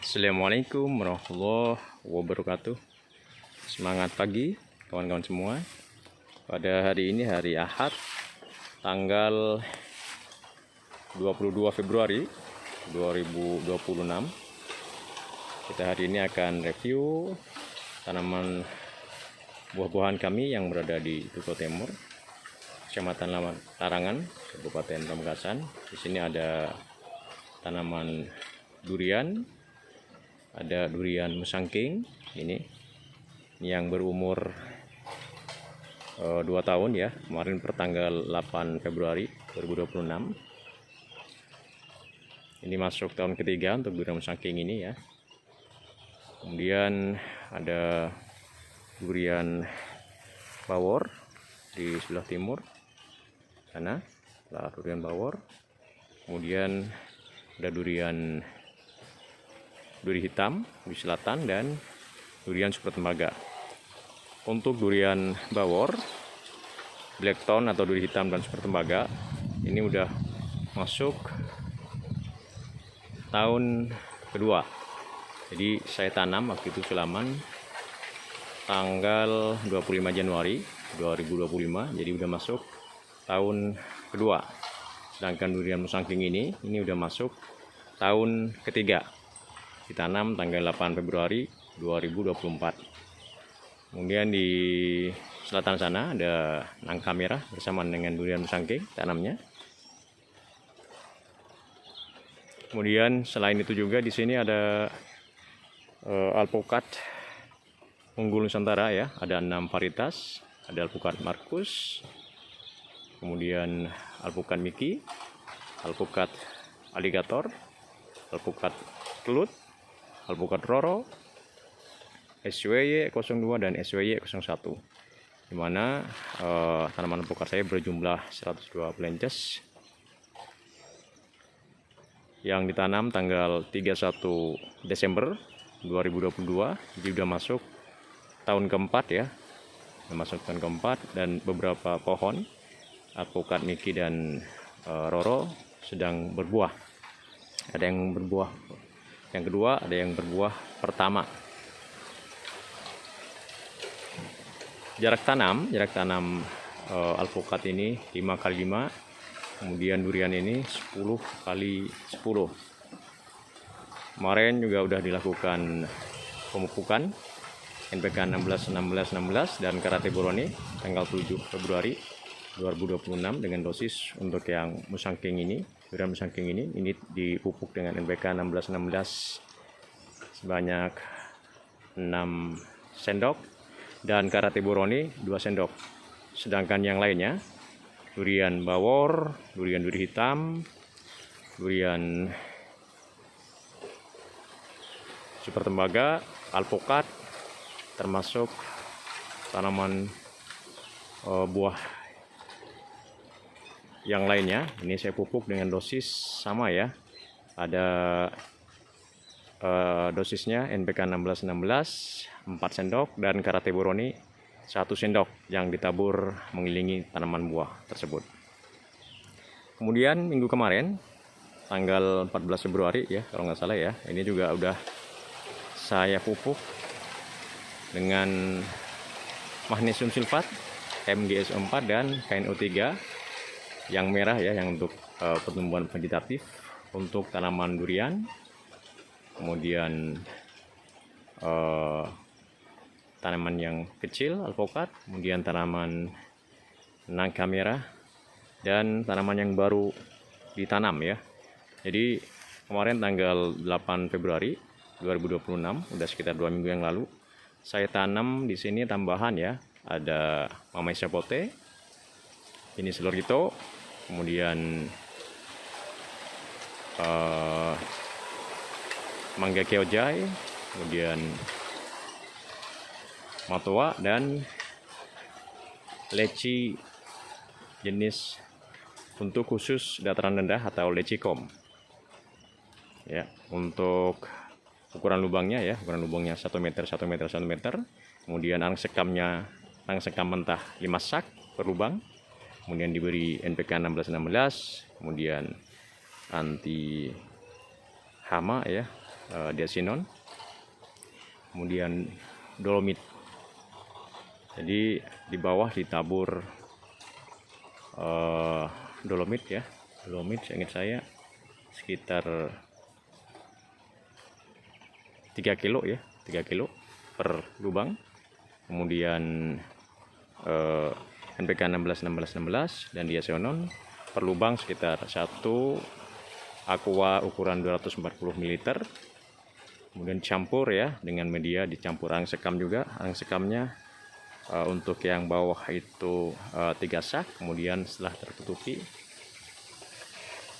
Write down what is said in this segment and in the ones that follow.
Assalamualaikum warahmatullahi wabarakatuh. Semangat pagi kawan-kawan semua. Pada hari ini hari Ahad tanggal 22 Februari 2026. Kita hari ini akan review tanaman buah-buahan kami yang berada di Tuto Timur, Kecamatan Larangan, Kabupaten Pamekasan. Di sini ada tanaman durian, ada durian musangking ini yang berumur 2 tahun ya, kemarin pertanggal 8 Februari 2026. Ini masuk tahun ketiga untuk durian musangking ini ya. Kemudian ada durian bawor di sebelah timur sana, durian bawor. Kemudian ada duri hitam di selatan dan durian super tembaga. Untuk durian bawor, blackthorn atau duri hitam dan super tembaga ini udah masuk tahun kedua. Jadi saya tanam waktu itu sulaman tanggal 25 Januari 2025, jadi udah masuk tahun kedua. Sedangkan durian musangking ini udah masuk tahun ketiga. Ditanam tanggal 8 Februari 2024. Kemudian di selatan sana ada nangka merah bersama dengan durian musangking tanamnya. Kemudian selain itu juga di sini ada alpukat unggul Nusantara ya, ada 6 varietas. Ada alpukat Markus, kemudian alpukat Miki, alpukat Alligator, alpukat Kelut, alpukat Roro, SWY 02 dan SWY 01. Dimana tanaman alpukat saya berjumlah 102 plences yang ditanam tanggal 31 Desember 2022. Jadi sudah masuk tahun keempat ya, masuk tahun keempat, dan beberapa pohon alpukat Miki dan Roro sedang berbuah. Ada yang berbuah yang kedua, ada yang berbuah pertama. Jarak tanam alpukat ini 5x5, kemudian durian ini 10x10. Kemarin juga udah dilakukan pemupukan NPK 16 dan Karate Boroni tanggal 7 Februari 2026 dengan dosis untuk yang musangking ini, durian musangking ini dipupuk dengan NPK 16 sebanyak 6 sendok dan Karate Boroni 2 sendok. Sedangkan yang lainnya durian bawor, duri hitam, durian super tembaga, alpukat, termasuk tanaman buah yang lainnya ini saya pupuk dengan dosis sama ya. Ada dosisnya NPK 16 4 sendok dan Karate Boroni 1 sendok yang ditabur mengelilingi tanaman buah tersebut. Kemudian minggu kemarin tanggal 14 Februari ya kalau nggak salah ya, ini juga udah saya pupuk dengan magnesium sulfat MgSO4 dan KNO3 yang merah ya, yang untuk pertumbuhan vegetatif untuk tanaman durian. Kemudian tanaman yang kecil alpukat, kemudian tanaman nangka merah, dan tanaman yang baru ditanam ya. Jadi kemarin tanggal 8 Februari 2026, udah sekitar 2 minggu yang lalu, saya tanam di sini tambahan ya. Ada Mamai Sapote, ini Selorito, kemudian Mangga Keojai, kemudian Matoa, dan leci jenis untuk khusus dataran rendah atau lecikom ya. Untuk ukuran lubangnya ya, ukuran lubangnya 1 meter 1 meter 1 meter. Kemudian arang sekam mentah 5 sak per lubang. Kemudian diberi NPK 16 kemudian anti hama ya, diasinon, kemudian dolomit. Jadi di bawah ditabur dolomit ya, dolomit seingat saya sekitar 3 kilo ya, 3 kilo per lubang. Kemudian NPK 16 dan diasenon per lubang sekitar 1 aqua ukuran 240 ml. Kemudian campur ya dengan media, dicampur arang sekam juga. Arang sekamnya untuk yang bawah itu 3 sak, kemudian setelah tertutupi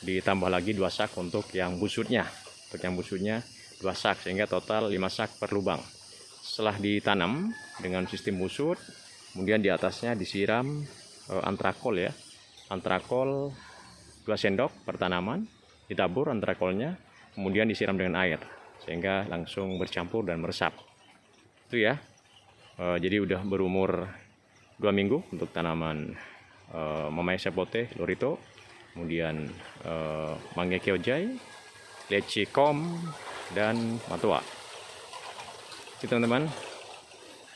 ditambah lagi 2 sak untuk yang busutnya. Untuk yang busutnya 2 sak, sehingga total 5 sak per lubang. Setelah ditanam dengan sistem busut, kemudian di atasnya disiram antrakol ya. Antrakol 2 sendok per tanaman, ditabur antrakolnya, kemudian disiram dengan air sehingga langsung bercampur dan meresap. Itu ya. Jadi udah berumur 2 minggu untuk tanaman Mamaya sapote lorito, kemudian Mangga keojai, leci kom, dan matua. Itu teman-teman.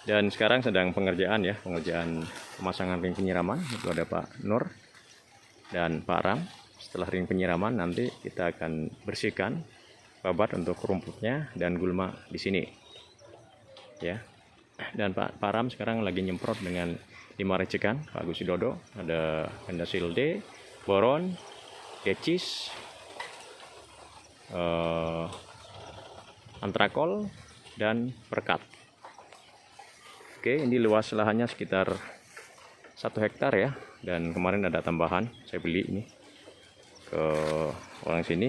Dan sekarang sedang pengerjaan ya, pengerjaan pemasangan ring penyiraman. Itu ada Pak Nur dan Pak Ram. Setelah ring penyiraman nanti kita akan bersihkan babat untuk rumputnya dan gulma di sini. Ya. Dan Pak Ram sekarang lagi nyemprot dengan 5 racikan Pak Agus Widodo. Ada Pendasil D, boron, kecis, antrakol, dan perkat. Oke, ini luas lahannya sekitar 1 hektar ya. Dan kemarin ada tambahan, saya beli ini ke orang sini,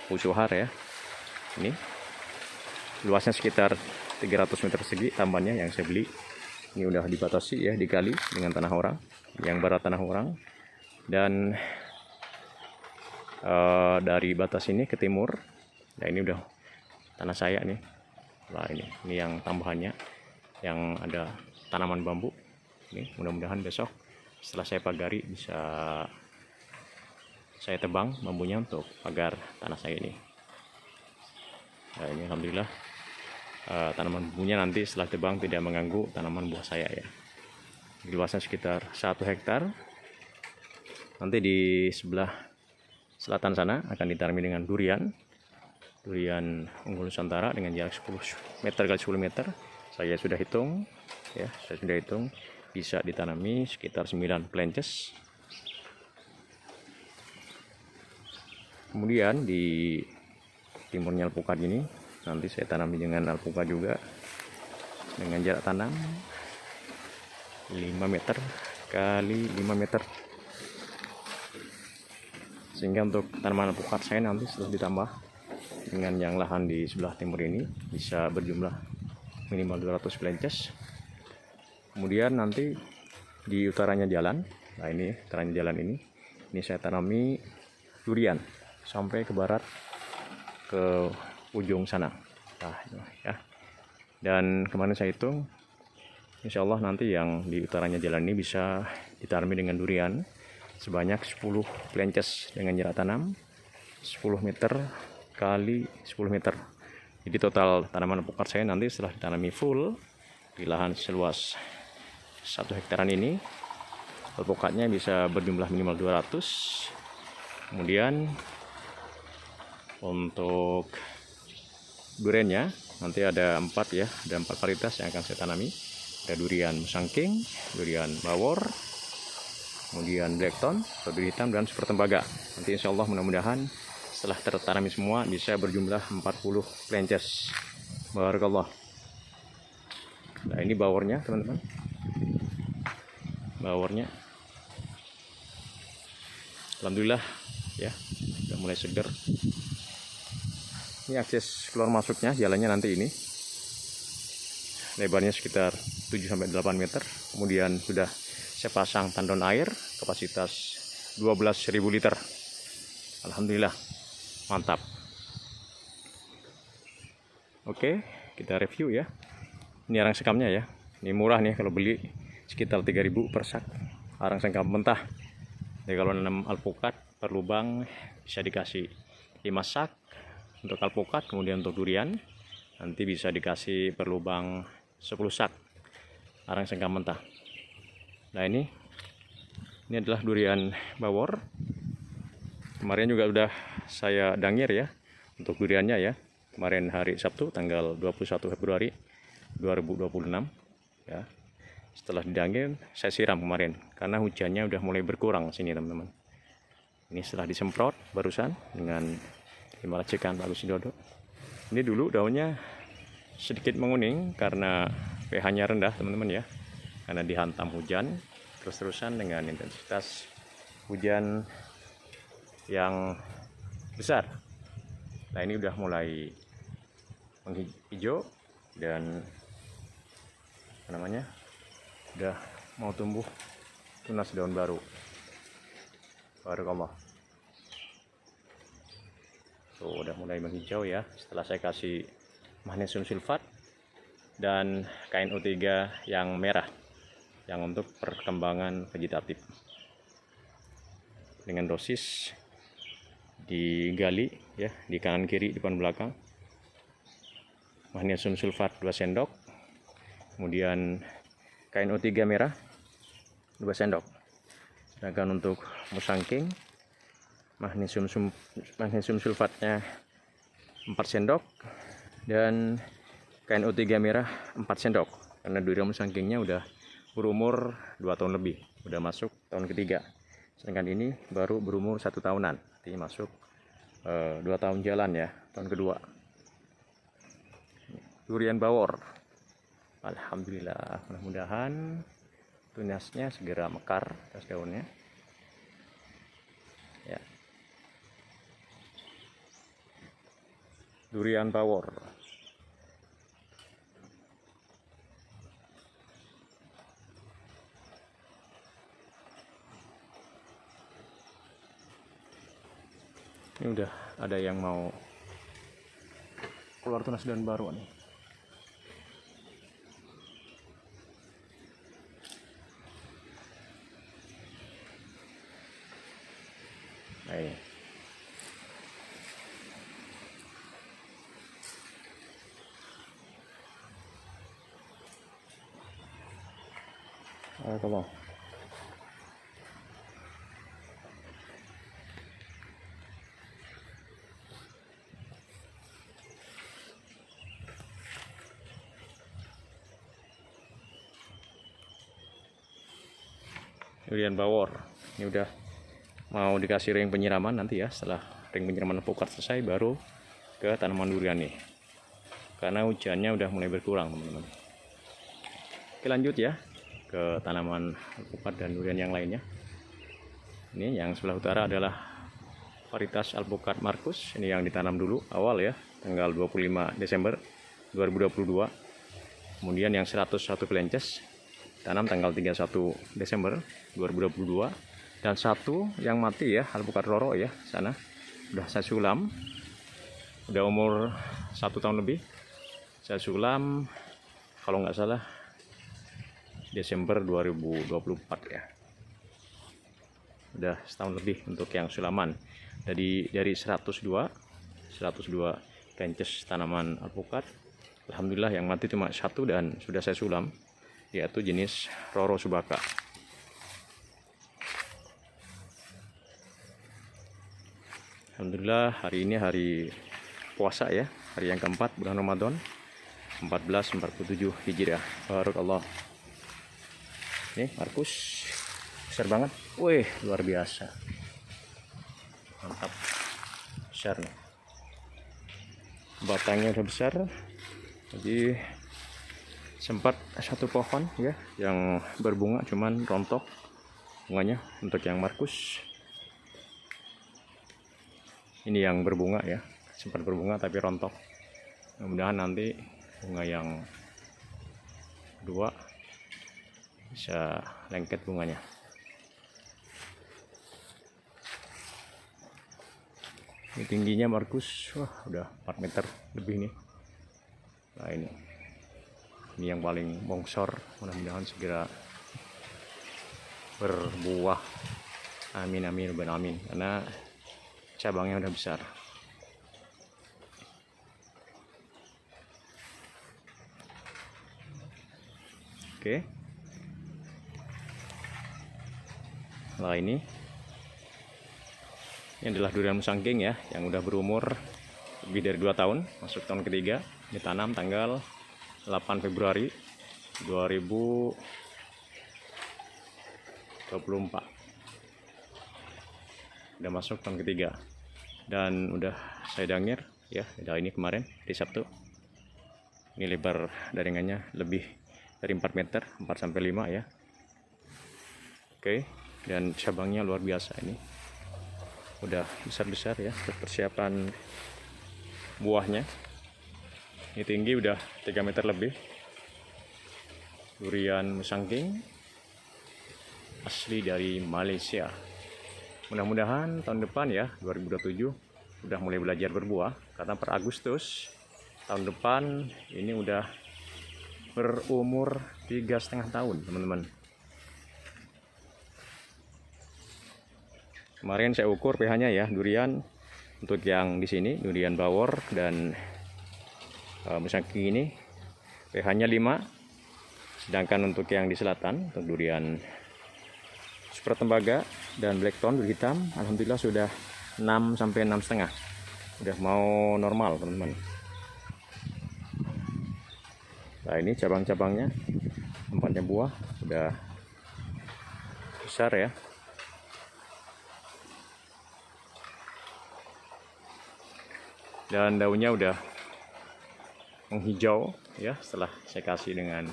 Usuhar ya. Ini luasnya sekitar 300 meter persegi tambannya yang saya beli. Ini udah dibatasi ya, dikali dengan tanah orang, yang barat tanah orang. Dan dari batas ini ke timur, nah ini udah tanah saya nih. Nah ini yang tambahannya, yang ada tanaman bambu. Ini mudah-mudahan besok setelah saya pagari bisa saya tebang bambunya untuk pagar tanah saya ini. Nah ini alhamdulillah tanaman bambunya nanti setelah tebang tidak mengganggu tanaman buah saya ya. Luasnya sekitar 1 hektar. Nanti di sebelah selatan sana akan ditanami dengan durian unggul Nusantara dengan jarak 10 meter kali 10 meter. Saya sudah hitung ya, bisa ditanami sekitar 9 plences. Kemudian di timurnya alpukat ini nanti saya tanami dengan alpukat juga dengan jarak tanam 5 meter kali 5 meter, sehingga untuk tanaman alpukat saya nanti setelah ditambah dengan yang lahan di sebelah timur ini bisa berjumlah minimal 200 plences. Kemudian nanti di utaranya jalan, nah ini utaranya jalan ini saya tanami durian sampai ke barat ke ujung sana. Nah ini ya. Dan kemarin saya hitung, insya Allah nanti yang di utaranya jalan ini bisa ditanami dengan durian sebanyak 10 plences dengan jarak tanam 10 meter kali 10 meter. Jadi total tanaman alpukat saya nanti setelah ditanami full di lahan seluas 1 hektaran ini, alpukatnya bisa berjumlah minimal 200. Kemudian untuk duriannya nanti ada 4 ya, ada 4 varietas yang akan saya tanami. Ada durian musangking, durian bawor, kemudian blackthorn, strawberry hitam, dan super tembaga. Nanti insya Allah mudah-mudahan setelah tertanami semua bisa berjumlah 40 plences. Barakallah. Nah ini bawornya teman-teman, bawornya alhamdulillah ya sudah mulai segar. Ini akses keluar masuknya, jalannya nanti ini lebarnya sekitar 7-8 meter. Kemudian sudah saya pasang tandon air kapasitas 12.000 liter. Alhamdulillah mantap. Oke, kita review ya. Ini arang sekamnya ya. Ini murah nih kalau beli, sekitar 3.000 per sak. Arang sekam mentah. Jadi kalau nanam alpukat per lubang bisa dikasih 5 sak untuk alpukat, kemudian untuk durian nanti bisa dikasih per lubang 10 sak arang sengkam mentah. Nah ini adalah durian bawor. Kemarin juga udah saya dangir ya untuk duriannya ya. Kemarin hari Sabtu tanggal 21 Februari 2026 ya. Setelah didangir saya siram kemarin karena hujannya udah mulai berkurang sini teman-teman. Ini setelah disemprot barusan dengan timah racikan Pak Agus Widodo. Ini dulu daunnya sedikit menguning karena pH-nya rendah teman-teman ya. Karena dihantam hujan terus-terusan dengan intensitas hujan yang besar. Nah ini udah mulai menghijau dan udah mau tumbuh tunas daun baru. Barakallah. Tuh udah mulai menghijau ya setelah saya kasih magnesium sulfat dan KNO3 yang merah yang untuk perkembangan vegetatif. Dengan dosis digali ya di kanan kiri depan belakang. Magnesium sulfat 2 sendok. Kemudian KNO3 merah 2 sendok. Sedangkan untuk musangking magnesium sulfatnya 4 sendok dan KNO3 merah 4 sendok. Karena durian musangkingnya udah berumur 2 tahun lebih, udah masuk tahun ketiga. Sedangkan ini baru berumur 1 tahunan, artinya masuk 2 tahun jalan ya, tahun kedua. Durian bawor, alhamdulillah, mudah-mudahan tunasnya segera mekar atas daunnya. Ya. Durian bawor. Ini udah ada yang mau keluar tunas daun baru nih. Nah ini. Tolong. Durian bawor ini udah mau dikasih ring penyiraman nanti ya. Setelah ring penyiraman alpukat selesai baru ke tanaman durian nih, karena hujannya udah mulai berkurang teman-teman. Oke lanjut ya ke tanaman alpukat dan durian yang lainnya. Ini yang sebelah utara adalah varietas alpukat Markus. Ini yang ditanam dulu awal ya, tanggal 25 Desember 2022. Kemudian yang 101 Kelences tanam tanggal 31 Desember 2022, dan satu yang mati ya, alpukat Roro ya, sana udah saya sulam, udah umur 1 tahun lebih. Saya sulam kalau nggak salah Desember 2024 ya, udah setahun lebih untuk yang sulaman. Dari 102 Kelences tanaman alpukat, alhamdulillah yang mati cuma 1 dan sudah saya sulam, yaitu jenis Roro Subaka. Alhamdulillah hari ini hari puasa ya, hari yang keempat bulan Ramadan 1447 Hijriah. Barakallah. Nih Markus besar banget, wih luar biasa, mantap, besar nih, batangnya udah besar. Jadi sempat satu pohon ya yang berbunga cuman rontok bunganya untuk yang Markus. Ini yang berbunga ya, sempat berbunga tapi rontok. Mudah-mudahan nanti bunga yang kedua bisa lengket bunganya. Ini tingginya Markus, wah udah 4 meter lebih nih. Nah ini yang paling bongsor, mudah-mudahan segera berbuah, amin amin amin, karena cabangnya udah besar. Oke. Nah, ini adalah durian musangking ya, yang udah berumur lebih dari 2 tahun, masuk tahun ketiga. Ditanam tanggal 8 Februari 2024. Udah masuk tahun ketiga. Dan udah saya dangir ya, udah ini kemarin di Sabtu. Ini lebar daringannya lebih dari 4 meter, 4-5 ya. Oke, dan cabangnya luar biasa ini. Udah besar-besar ya, persiapan buahnya. Ini tinggi udah 3 meter lebih. Durian musangking asli dari Malaysia. Mudah-mudahan tahun depan ya, 2027 udah mulai belajar berbuah, karena per Agustus tahun depan ini udah berumur 3,5 tahun, teman-teman. Kemarin saya ukur pH-nya ya, durian untuk yang di sini, durian bawor dan musangking ini pH-nya 5. Sedangkan untuk yang di selatan, untuk durian super tembaga dan blackthorn duri hitam, alhamdulillah sudah 6 sampai 6,5. Udah mau normal, teman-teman. Nah, ini cabang-cabangnya, tempatnya buah udah besar ya. Dan daunnya udah menghijau ya, setelah saya kasih dengan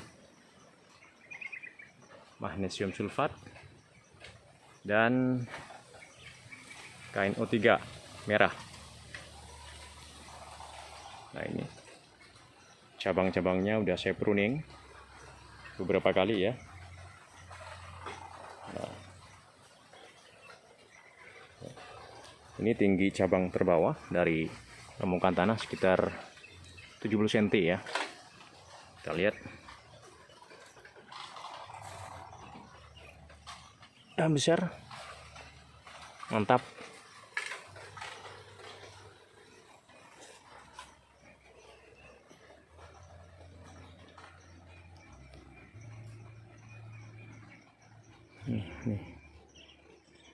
magnesium sulfat dan KNO3 merah. Nah, ini cabang-cabangnya udah saya pruning beberapa kali ya. Nah, ini tinggi cabang terbawah dari permukaan tanah sekitar 70 cm ya. Kita lihat. Yang besar. Mantap. Nih.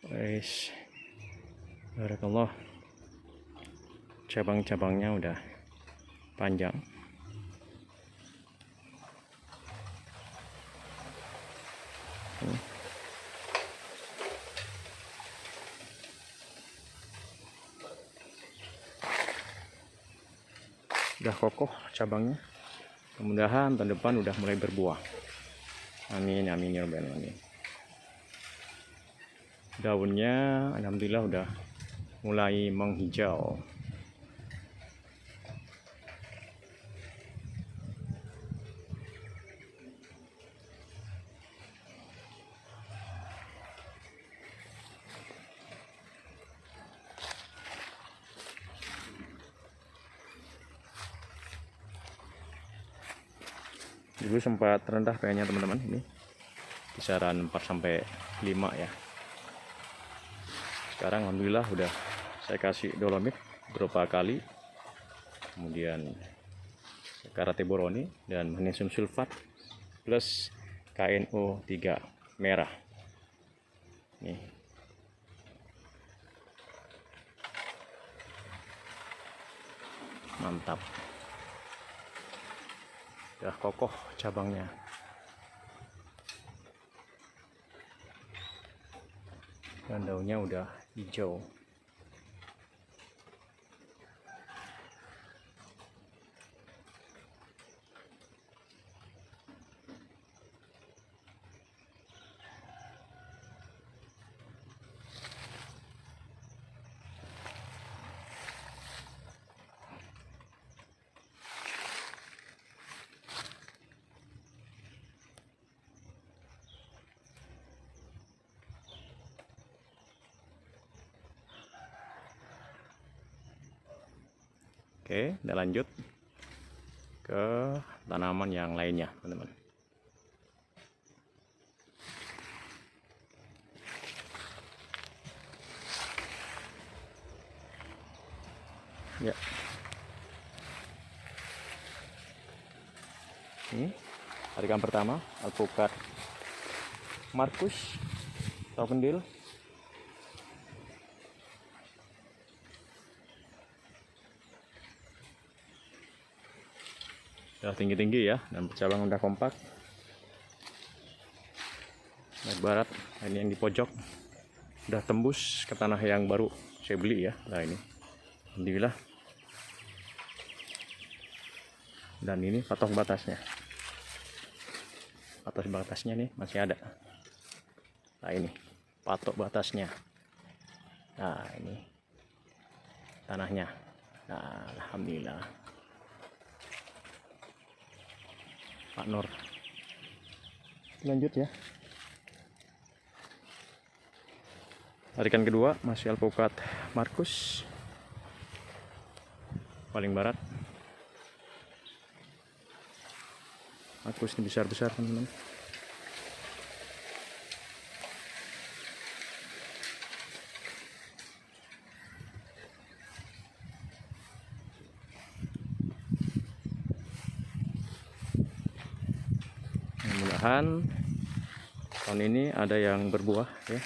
Guys. Barakallah. Cabang-cabangnya udah panjang. Udah kokoh cabangnya. Mudah-mudahan tahun depan udah mulai berbuah. Amin, amin ya rabbal alamin. Daunnya alhamdulillah udah mulai menghijau. Dulu sempat rendah pH-nya teman-teman, ini kisaran 4-5 ya. Sekarang alhamdulillah udah saya kasih dolomit beberapa kali, kemudian karate boroni dan magnesium sulfat plus KNO3 merah. Nih. Mantap. Udah kokoh cabangnya. Dan daunnya udah hijau. Oke, kita lanjut ke tanaman yang lainnya, teman-teman. Ya. Ini Tarikan pertama alpukat Markus atau kendil. Udah tinggi-tinggi ya, dan bercabang udah kompak. Naik barat, nah, ini yang di pojok udah tembus ke tanah yang baru saya beli ya. Nah ini, alhamdulillah. Dan ini patok batasnya. Patok batasnya nih masih ada. Nah ini patok batasnya. Nah ini tanahnya. Nah alhamdulillah. Pak Nur. Lanjut ya. Tarikan kedua masih alpukat Markus paling barat. Markus ini besar-besar teman-teman. Mudah-mudahan tahun ini ada yang berbuah ya,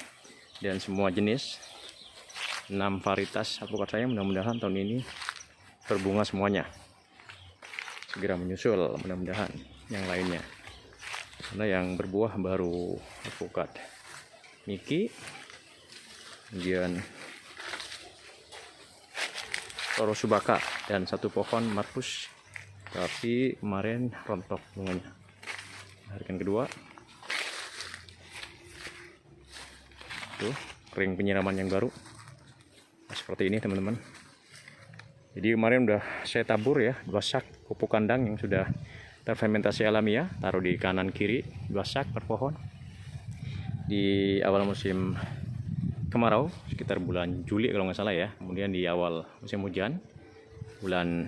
dan semua jenis 6 varietas alpukat saya mudah-mudahan tahun ini berbunga semuanya, segera menyusul mudah-mudahan yang lainnya, karena yang berbuah baru alpukat Miki, kemudian Toro Subaka, dan satu pohon Markus, tapi kemarin rontok bunganya. Tarikan kedua tuh ring penyiraman yang baru. Nah, seperti ini teman-teman. Jadi kemarin udah saya tabur ya 2 sak pupuk kandang yang sudah terfermentasi alami ya, taruh di kanan kiri 2 sak per pohon di awal musim kemarau sekitar bulan Juli kalau nggak salah ya. Kemudian di awal musim hujan bulan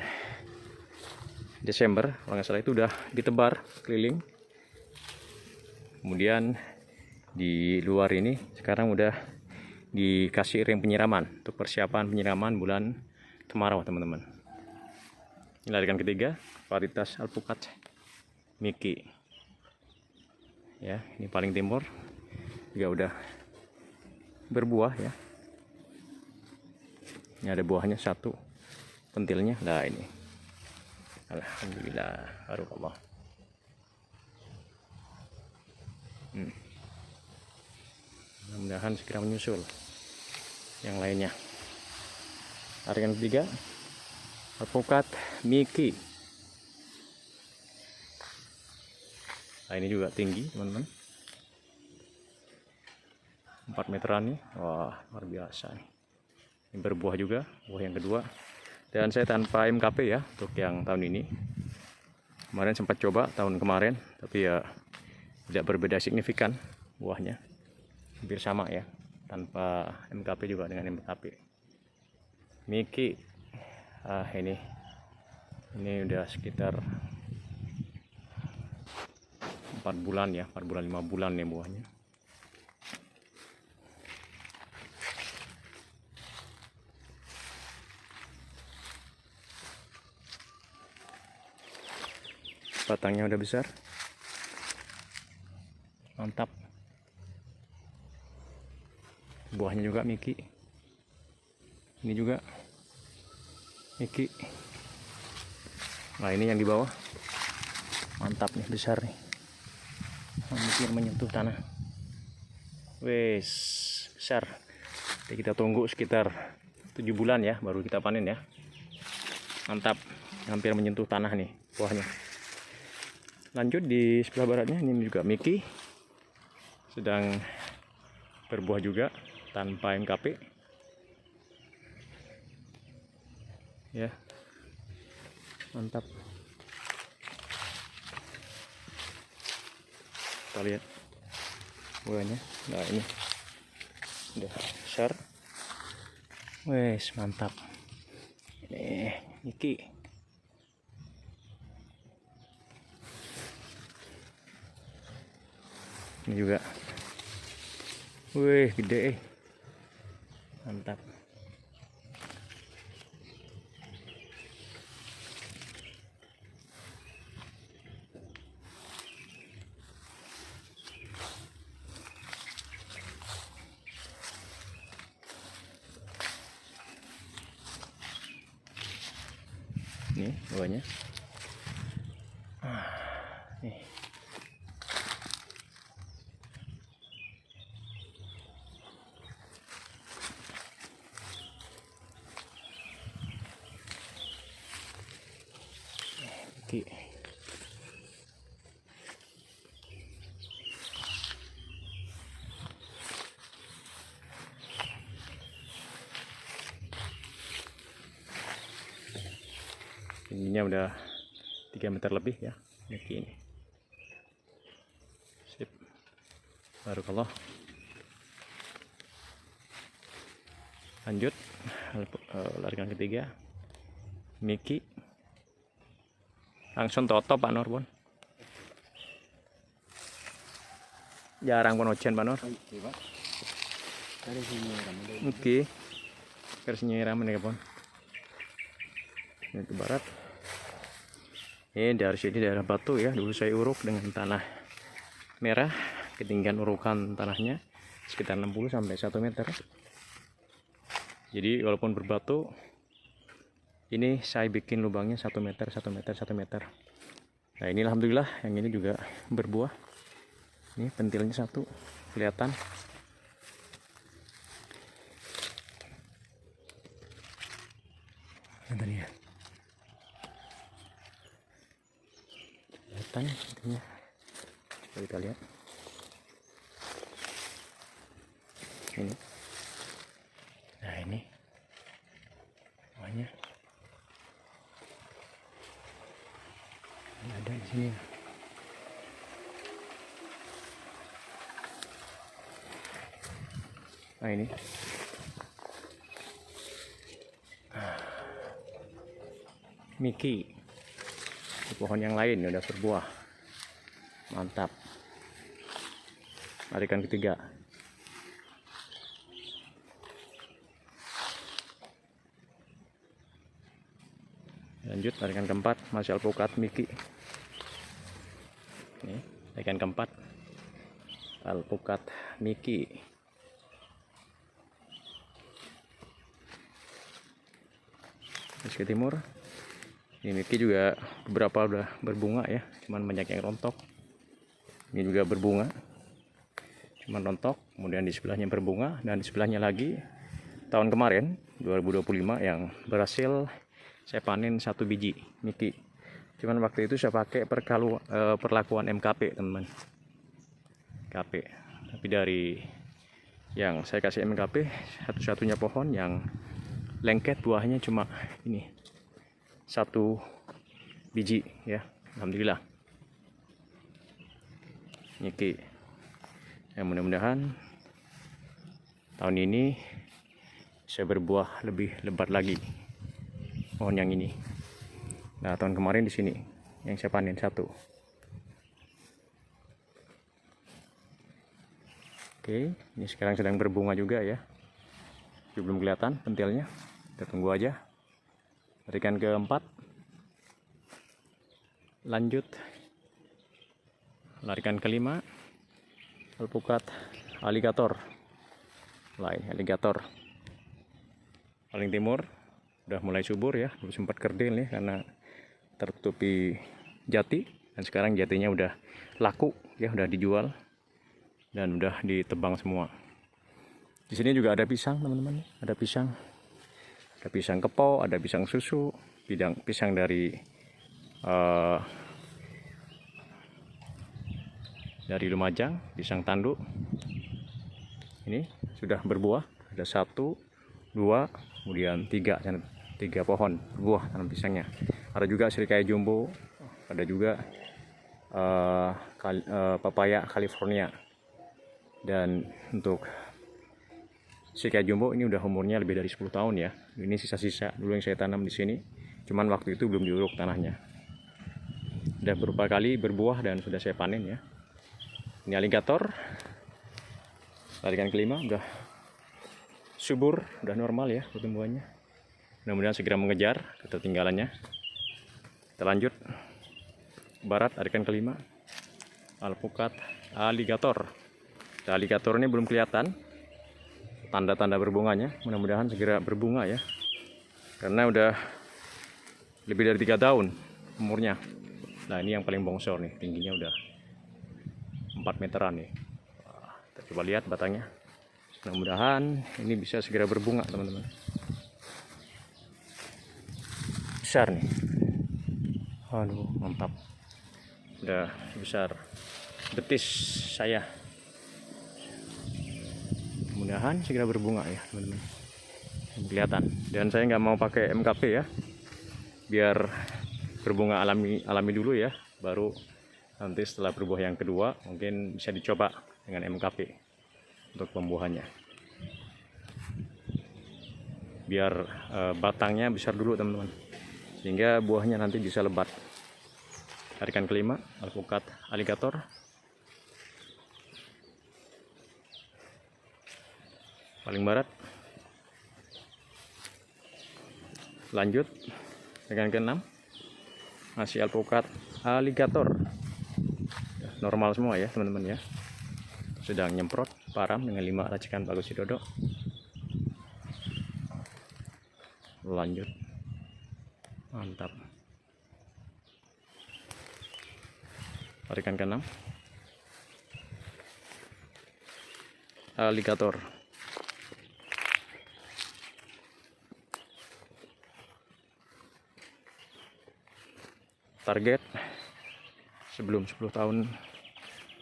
Desember kalau nggak salah itu udah ditebar keliling. Kemudian di luar ini sekarang udah dikasih ring penyiraman untuk persiapan penyiraman bulan kemarau teman-teman. Ini tarikan ketiga varietas alpukat Miki ya, ini paling timur juga udah berbuah ya. Ini ada buahnya satu pentilnya. Nah ini alhamdulillah barakallah. Mudah-mudahan segera menyusul yang lainnya. Tarikan ketiga alpukat Miki. Nah ini juga tinggi teman-teman, 4 meteran nih. Wah luar biasa nih. Ini berbuah juga, buah yang kedua. Dan saya tanpa MKP ya untuk yang tahun ini. Kemarin sempat coba tahun kemarin, tapi ya tidak berbeda signifikan buahnya, hampir sama ya, tanpa MKP juga dengan MKP. Miki, ini udah sekitar 4 bulan ya, 4 bulan 5 bulan nih buahnya. Batangnya udah besar, mantap. Buahnya juga Miki, ini juga Miki. Nah ini yang di bawah mantap nih, besar nih. Miki yang menyentuh tanah, wes besar. Jadi kita tunggu sekitar 7 bulan ya baru kita panen ya. Mantap, hampir menyentuh tanah nih buahnya. Lanjut di sebelah baratnya ini juga Miki, sedang berbuah juga tanpa MKP ya, mantap. Kita lihat buahnya. Nah ini udah besar, wes mantap. Ini Miki. Ini juga, wih gede, mantap. Nih buahnya. Nih. Oke. Ininya udah 3 meter lebih ya. Ini. Sip. Barakallah. Lanjut larikan ketiga. Miki. Langsung toto Pak Nur pun. Jarang pun ocean Pak Nur. Oke. Garisnya ramai nih pun. Ini ke barat. Ini dari sini daerah Batu ya. Dulu saya uruk dengan tanah merah. Ketinggian urukan tanahnya sekitar 60 sampai 1 meter. Jadi walaupun berbatu, ini saya bikin lubangnya 1 meter, 1 meter, 1 meter. Nah ini alhamdulillah yang ini juga berbuah. Ini pentilnya satu kelihatan. Nah, tadi ya. Kelihatan pentilnya. Coba kita lihat. Ini. Nah ini. Buahnya. Ini ada di sini. Nah ini. Miki. Di pohon yang lain udah berbuah. Mantap. Larikan ketiga. Lanjut larikan keempat, masih alpukat Miki. Nih, larikan keempat, alpukat Miki. Terus ke timur. Ini Miki juga beberapa udah berbunga ya, cuman banyak yang rontok. Ini juga berbunga, cuman rontok. Kemudian di sebelahnya berbunga, dan di sebelahnya lagi tahun kemarin 2025 yang berhasil saya panen 1 biji Miki. Cuman waktu itu saya pakai perlakuan MKP teman-teman. MKP. Tapi dari yang saya kasih MKP, satu-satunya pohon yang lengket buahnya cuma ini 1 biji ya. Alhamdulillah. Miki. Ya mudah-mudahan tahun ini saya berbuah lebih lebat lagi. Pohon yang ini. Nah, tahun kemarin di sini yang saya panen 1. Oke, ini sekarang sedang berbunga juga ya. Belum kelihatan pentilnya. Kita tunggu aja. Larikan keempat. Lanjut. Larikan kelima. Alpukat aligator. Lain aligator. Paling timur. Udah mulai subur ya, belum sempat kerdil nih karena tertutupi jati, dan sekarang jatinya udah laku ya, udah dijual dan udah ditebang semua. Di sini juga ada pisang teman-teman, ada pisang kepo, ada pisang susu, pisang dari Lumajang, pisang tanduk. Ini sudah berbuah, ada 1, 2, kemudian 3 pohon buah tanam pisangnya. Ada juga serikaya jumbo, ada juga papaya California. Dan untuk serikaya jumbo ini udah umurnya lebih dari 10 tahun ya. Ini sisa-sisa dulu yang saya tanam di sini. Cuman waktu itu belum diuruk tanahnya. Udah beberapa kali berbuah dan sudah saya panen ya. Ini aligator. Larikan kelima udah subur, udah normal ya pertumbuhannya. Mudah-mudahan segera mengejar ketertinggalannya. Kita lanjut barat, larikan kelima, alpukat aligator. Nah, aligator ini belum kelihatan tanda-tanda berbunganya. Mudah-mudahan segera berbunga ya, karena udah lebih dari 3 tahun umurnya. Nah ini yang paling bongsor nih, tingginya udah 4 meteran nih. Kita coba lihat batangnya. Mudah-mudahan ini bisa segera berbunga teman-teman. Besar nih. Aduh mantap. Udah besar betis saya. Mudah-mudahan segera berbunga ya teman-teman. Kelihatan. Dan saya nggak mau pakai MKP ya, biar berbunga alami dulu ya, baru nanti setelah berbuah yang kedua mungkin bisa dicoba dengan MKP untuk pembuahannya, biar batangnya besar dulu teman-teman, sehingga buahnya nanti bisa lebat. Tarikan kelima, alpukat alligator. Paling barat. Lanjut dengan keenam, masih alpukat alligator. Normal semua ya teman-teman ya. Sedang nyemprot param dengan 5 racikan Pak Gus Widodo. Lanjut. Mantap. Tarikan keenam, alligator. Target sebelum 10 tahun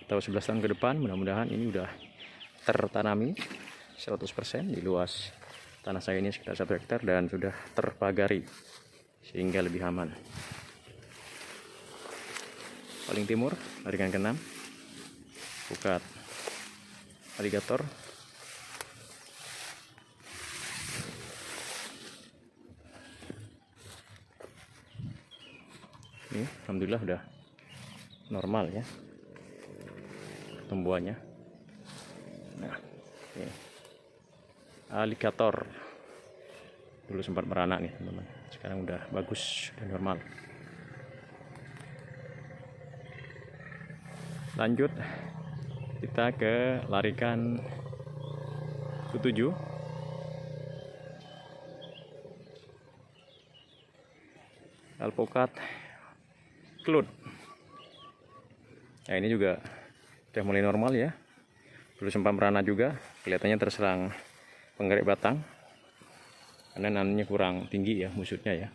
atau 11 tahun ke depan, mudah-mudahan ini udah tertanami 100% di luas tanah saya ini sekitar 1 hektar dan sudah terpagari sehingga lebih aman. Paling timur, tarikan keenam, alpukat alligator. Ini alhamdulillah udah normal ya tumbuhannya. Nah, ini alligator dulu sempat beranak nih teman-teman, sekarang udah bagus dan normal. Lanjut kita ke larikan ke-7, alpukat cloud. Nah ini juga udah mulai normal ya, dulu sempat merana juga, kelihatannya terserang penggerak batang karena nanamnya kurang tinggi ya musutnya ya,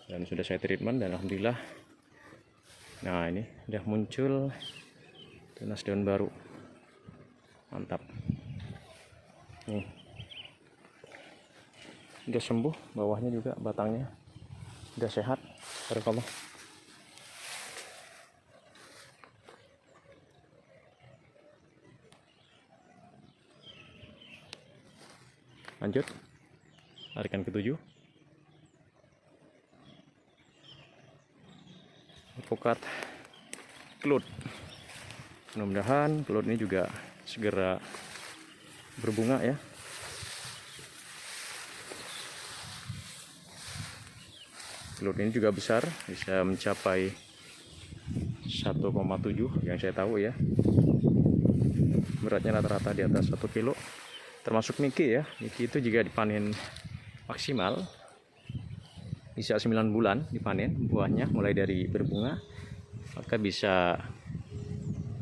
dan sudah saya treatment dan alhamdulillah. Nah ini udah muncul tunas daun baru, mantap nih, udah sembuh, bawahnya juga batangnya udah sehat, barakallah. Lanjut larikan ke-7, alpukat cloud. Mudah-mudahan cloud ini juga segera berbunga ya. Cloud ini juga besar, bisa mencapai 1,7 yang saya tahu ya. Beratnya rata-rata di atas 1 kilo. Termasuk Miki ya. Miki itu jika dipanen maksimal bisa 9 bulan dipanen buahnya, mulai dari berbunga, maka bisa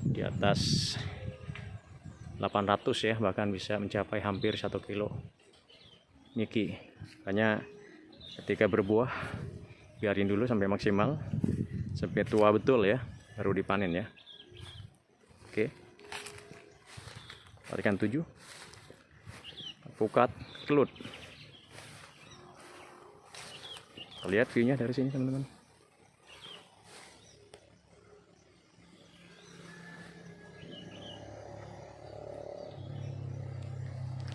di atas 800 ya, bahkan bisa mencapai hampir 1 kilo Miki. Makanya ketika berbuah biarin dulu sampai maksimal, sampai tua betul ya, baru dipanen ya. Oke, tarikan 7, alpukat cloud. Lihat view-nya dari sini teman-teman.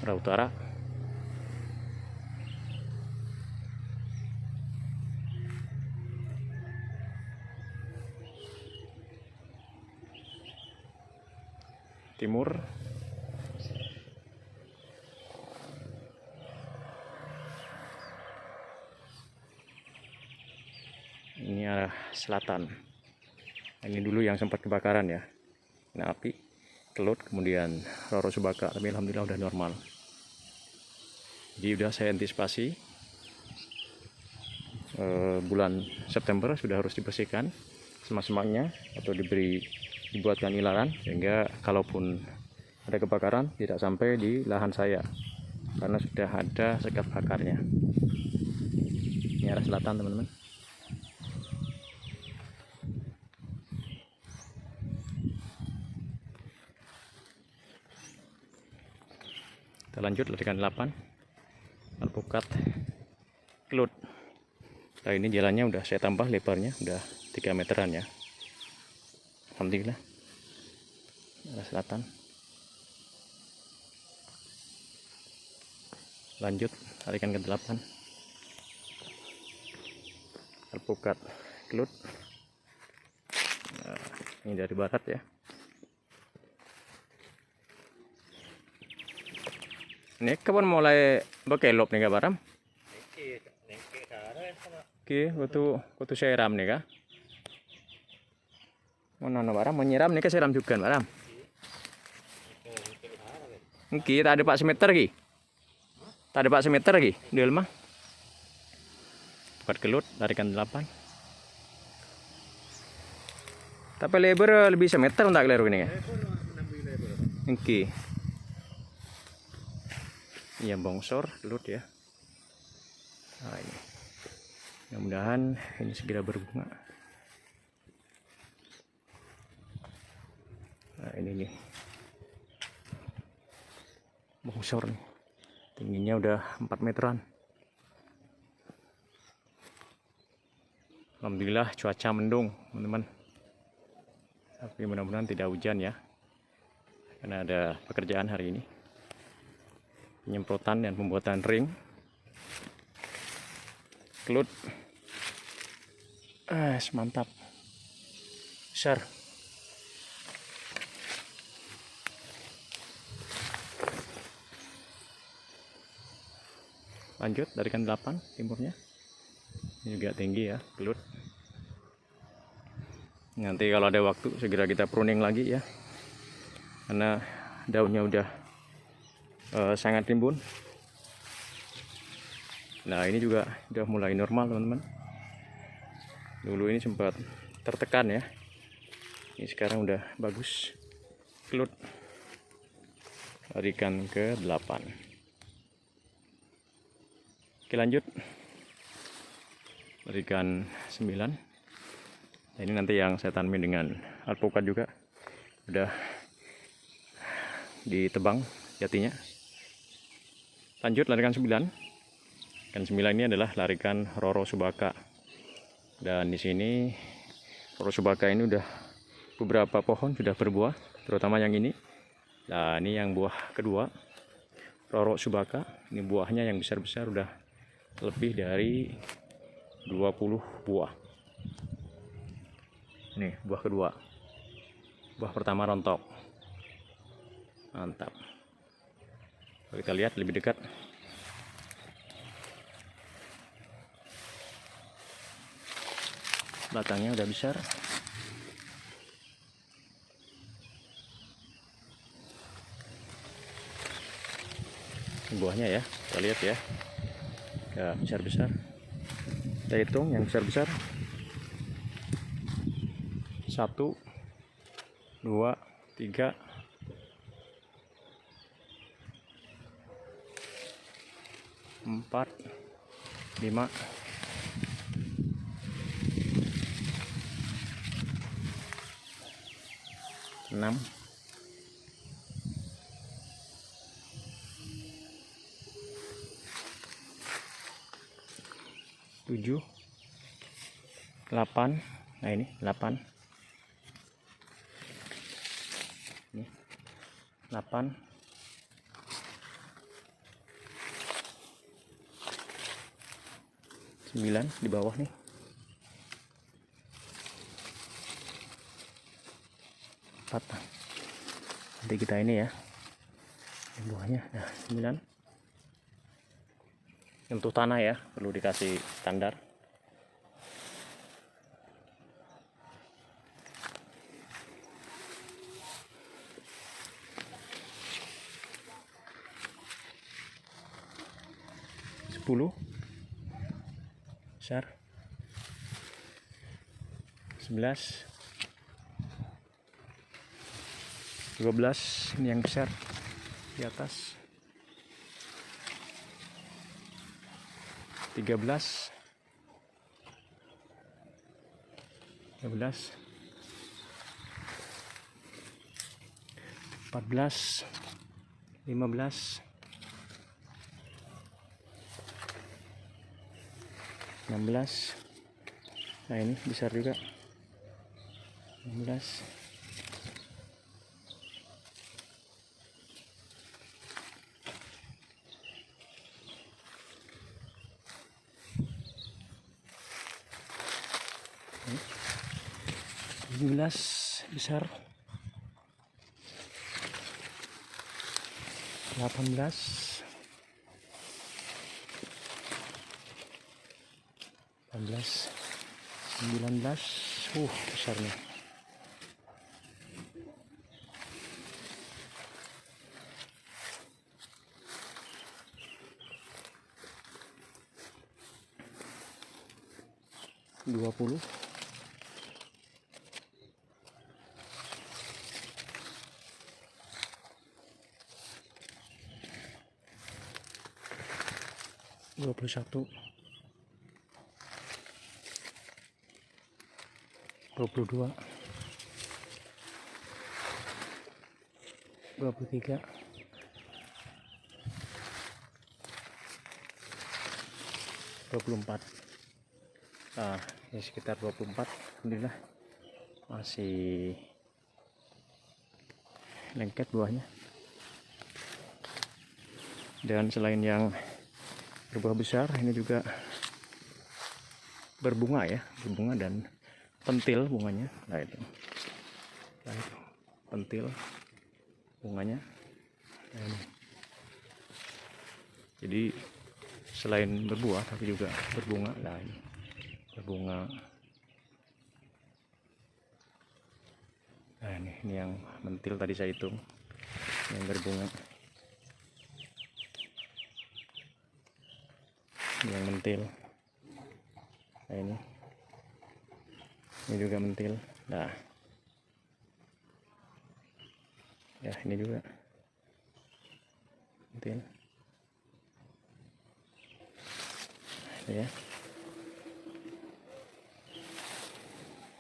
Arah utara. Timur. Ini arah selatan. Ini dulu yang sempat kebakaran ya, kena api, kelut, kemudian Roro Subaka, tapi alhamdulillah udah normal. Jadi udah saya antisipasi bulan September sudah harus dibersihkan semak-semaknya atau dibuatkan ilaran, sehingga kalaupun ada kebakaran tidak sampai di lahan saya karena sudah ada sekat bakarnya. Ini arah selatan teman-teman. Kita lanjut latihan 8 alpukat kelut. Nah, ini jalannya udah saya tambah lebarnya, udah 3 meteran ya. Alhamdulillah. Arah selatan. Lanjut tarikan ke 8 alpukat kelut. Nah, ini dari barat ya. Ini kapan mulai bekelop nih Baram? Oke, kutu seram nih kah? Mana Baram menyiram nih, seram juga Baram. Oke, tak ada Pak semeter lagi. Tak ada Pak semeter lagi di rumah. Buat kelut tarikan 8. Tapi lebar lebih semeter untuk keliru ini ya. Oke. Iya bongsor kelut ya. Nah, ini. Mudah-mudahan ini segera berbunga. Nah, ini nih. Bongsor nih. Tingginya udah 4 meteran. Alhamdulillah cuaca mendung, teman-teman. Tapi mudah-mudahan tidak hujan ya. Karena ada pekerjaan hari ini. Penyemprotan dan pembuatan ring kelut. Mantap. Besar. Lanjut tarikan 8 timurnya. Ini juga tinggi ya kelut. Nanti kalau ada waktu segera kita pruning lagi ya, karena daunnya udah sangat rimbun. Nah ini juga udah mulai normal teman-teman. Dulu ini sempat tertekan ya, ini sekarang udah bagus kelut. Tarikan ke 8. Oke lanjut tarikan 9. Nah, ini nanti yang saya tanami dengan alpukat juga udah ditebang jatinya. Lanjut larikan 9. Kan 9 ini adalah larikan Roro Subaka. Dan di sini Roro Subaka ini udah beberapa pohon sudah berbuah, terutama yang ini. Nah, ini yang buah kedua Roro Subaka. Ini buahnya yang besar-besar, udah lebih dari 20 buah. Nih buah kedua. Buah pertama rontok. Mantap. Kita lihat lebih dekat. Batangnya udah besar. Buahnya ya, kita lihat ya. Ya besar-besar. Kita hitung yang besar-besar. 1, 2, 3, 4, 5, 6, 7, 8. Nah ini 8. Ini 8. 9 di bawah nih. 4. Nanti kita ini ya. Buahnya nah 9. Untuk tanah ya, perlu dikasih standar. Besar. 11, 12, ini yang besar di atas. 13, 14, 15, 16. Nah ini besar juga. 16, 17 besar. 18, 18, 19, besarnya. 20, 21, 22, 23, 24. Nah, ya sekitar 24. Alhamdulillah masih lengket buahnya. Dan selain yang berbuah besar, ini juga berbunga ya, berbunga dan pentil bunganya. Nah itu pentil bunganya. Nah, ini. Jadi selain berbuah tapi juga berbunga. Nah ini berbunga. Nah ini yang mentil tadi saya hitung, yang berbunga. Yang mentil. Nah ini juga mentil. Nah ya ini juga mentil. Ya,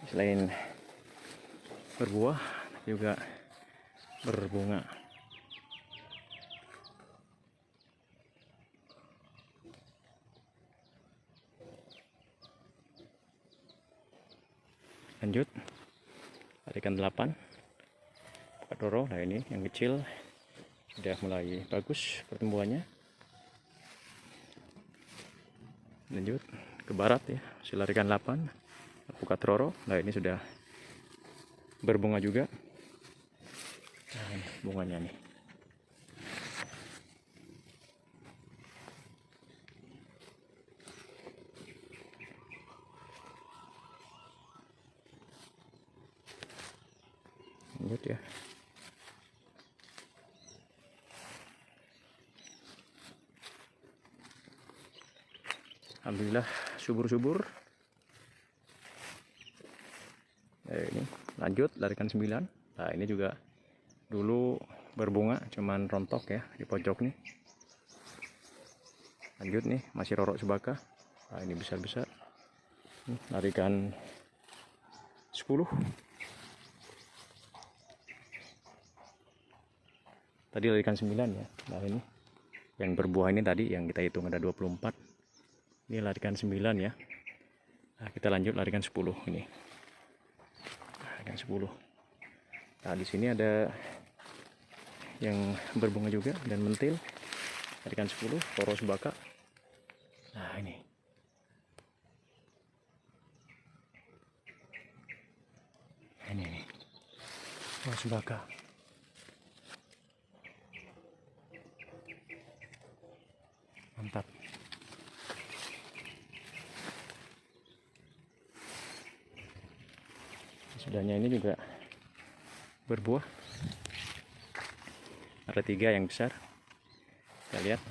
selain berbuah juga berbunga. Lanjut, tarikan 8 Pakadoro. Nah ini yang kecil sudah mulai bagus pertumbuhannya. Lanjut ke barat ya, silarikan 8 Pakadoro. Nah ini sudah berbunga juga. Nah ini bunganya nih. Lanjut ya. Alhamdulillah subur-subur. Ini lanjut larikan 9. Nah ini juga dulu berbunga, cuman rontok ya di pojok nih. Lanjut nih, masih rorok sebaka. Nah ini besar-besar. Larikan 10. Tadi larikan 9 ya. Nah ini yang berbuah ini tadi yang kita hitung ada 24. Ini larikan 9 ya. Nah, kita lanjut larikan 10 ini. Larikan 10. Nah, di sini ada yang berbunga juga dan mentil. Larikan 10 Toro Subaka. Nah, ini. Ini. Toro Subaka. Mantap. Sudahnya ini juga berbuah. Ada 3 yang besar. Kita lihat.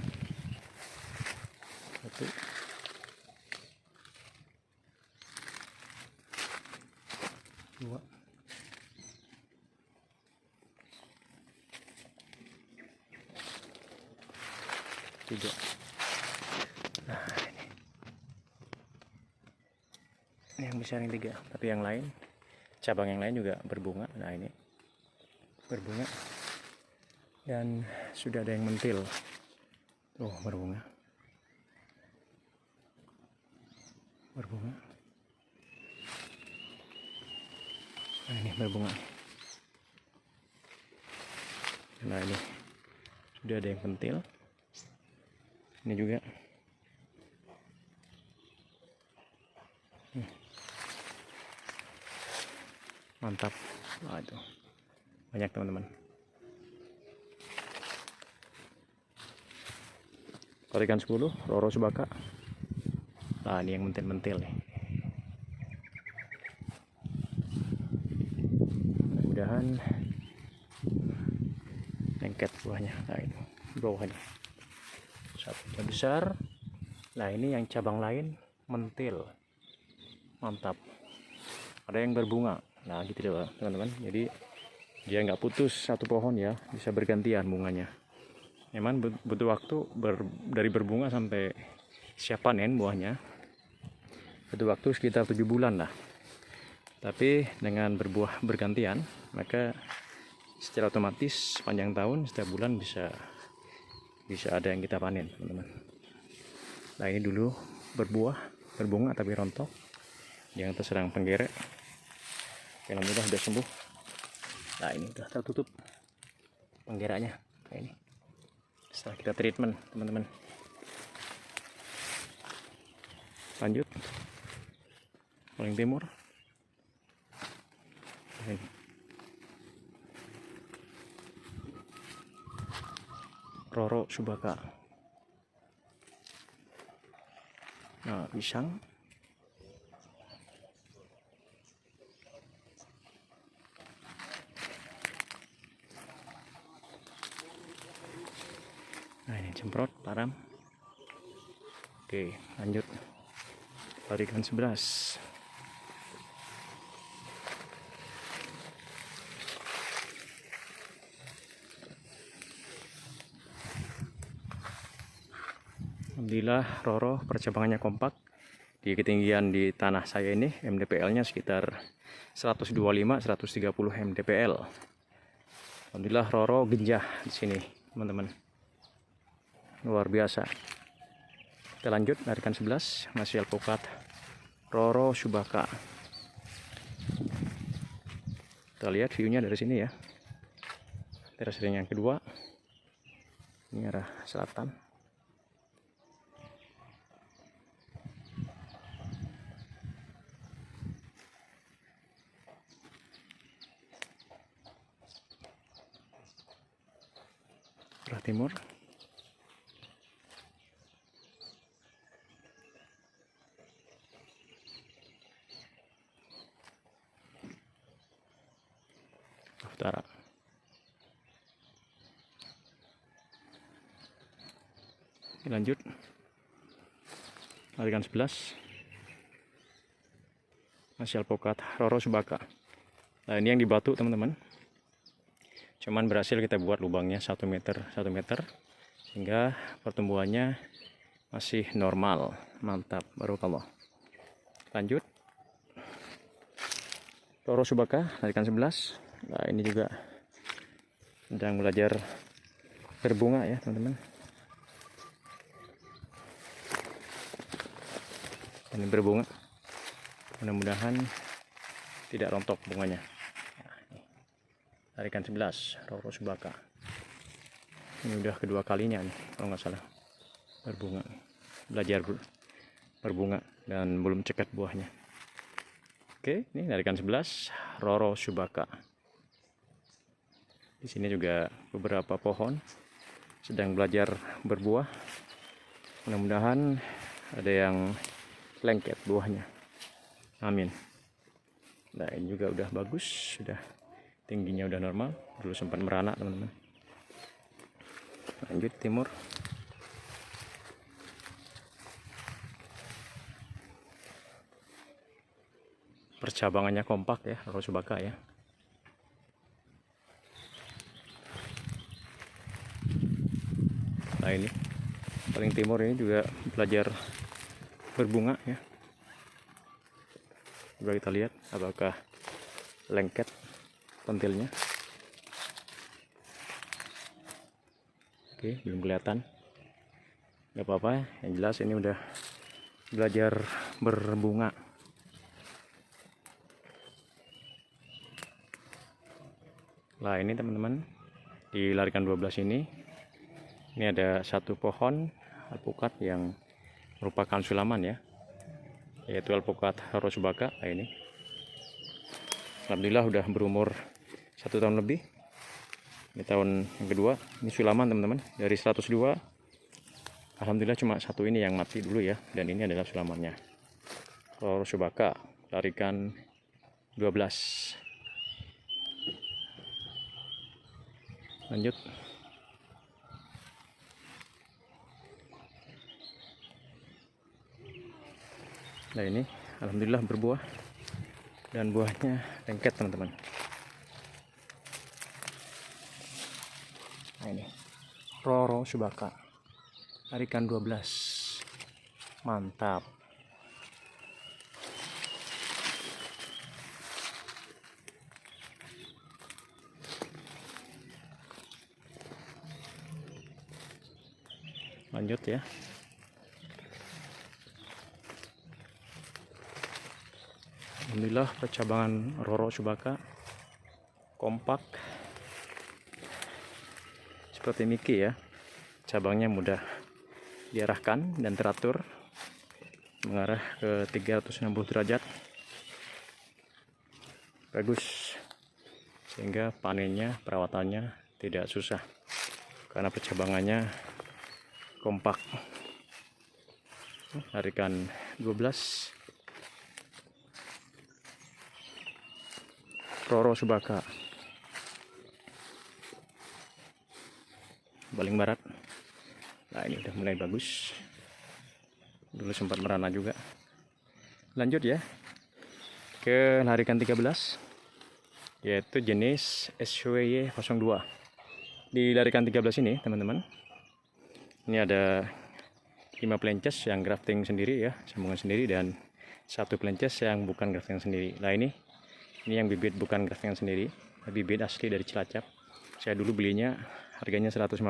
1, 2, 3. Nah, ini yang besar yang 3, tapi yang lain, cabang yang lain juga berbunga. Nah, ini berbunga dan sudah ada yang mentil. Tuh, berbunga. Nah, ini berbunga. Nah, ini sudah ada yang pentil. Ini juga. Mantap. Nah, itu banyak teman-teman. Tarikan 10, Roro Subaka. Nah, ini yang mentil-mentil nih. Mudah-mudahan lengket buahnya. Nah, itu bawahnya satu besar. Nah, ini yang cabang lain mentil. Mantap. Ada yang berbunga. Nah, gitu deh teman-teman. Jadi dia nggak putus satu pohon ya, bisa bergantian bunganya. Memang butuh waktu dari berbunga sampai siap panen buahnya. Butuh waktu sekitar 7 bulan lah. Tapi dengan berbuah bergantian, maka secara otomatis sepanjang tahun setiap bulan bisa ada yang kita panen, teman-teman. Nah, ini dulu berbunga tapi rontok, yang terserang penggerek. Alhamdulillah sudah sembuh. Nah, ini sudah tertutup penggeraknya. Nah, ini setelah kita treatment, teman-teman. Lanjut paling timur. Ini. Roro Subaka. Nah, pisang. Nah, ini cemprot, param. Oke, lanjut. Tarikan 11. Alhamdulillah Roro percabangannya kompak. Di ketinggian di tanah saya ini MDPL-nya sekitar 125-130 MDPL. Alhamdulillah Roro genjah di sini, teman-teman. Luar biasa. Kita lanjut tarikan 11, masih alpukat Roro Subaka. Kita lihat view-nya dari sini ya. Teras ring yang kedua. Ini arah selatan. Arah timur. Utara. Lanjut tarikan 11, masih alpukat Roro Subaka. Nah, ini yang di batu, teman-teman. Cuman berhasil kita buat lubangnya 1 meter sehingga pertumbuhannya masih normal. Mantap, barokallah. Lanjut Roro Subaka tarikan 11. Nah, ini juga sedang belajar berbunga ya, teman-teman. Ini berbunga, mudah-mudahan tidak rontok bunganya. Tarikan 11 Roro Subaka. Ini udah kedua kalinya nih kalau nggak salah berbunga, belajar berbunga dan belum cekat buahnya. Oke, ini tarikan 11 Roro Subaka. Di sini juga beberapa pohon sedang belajar berbuah, mudah-mudahan ada yang lengket buahnya. Amin. Nah, ini juga udah bagus, sudah tingginya udah normal. Dulu sempat merana, teman-teman. Lanjut timur. percabangannya kompak ya, Roro Subaka ya. Nah ini paling timur ini juga belajar berbunga ya. Coba kita lihat apakah lengket pentilnya. Oke, belum kelihatan. Gak apa-apa, yang jelas ini udah belajar berbunga. Nah ini teman-teman, di larikan 12 ini ada satu pohon alpukat yang merupakan sulaman ya, yaitu alpukat Roro Subaka. Nah ini alhamdulillah udah berumur 1 tahun lebih. Ini tahun yang kedua, ini sulaman teman-teman, dari 102 alhamdulillah cuma satu ini yang mati dulu ya, dan ini adalah sulamannya Roro Subaka larikan 12. Lanjut. Nah ini alhamdulillah berbuah dan buahnya lengket teman-teman. Nah ini Roro Subaka larikan 12. Mantap. Lanjut ya. Alhamdulillah percabangan Roro Subaka kompak seperti Miki ya. Cabangnya mudah diarahkan dan teratur mengarah ke 360 derajat. Bagus, sehingga panennya, perawatannya tidak susah karena percabangannya kompak. Larikan 12 Roro Subaka paling barat. Nah ini udah mulai bagus, dulu sempat merana juga. Lanjut ya ke larikan 13, yaitu jenis SWY 02. Di larikan 13 ini teman-teman, ini ada 5 plences yang grafting sendiri ya, sambungan sendiri, dan 1 plences yang bukan grafting sendiri. Nah ini yang bibit bukan grafting sendiri, bibit asli dari Cilacap. Saya dulu belinya harganya 150.000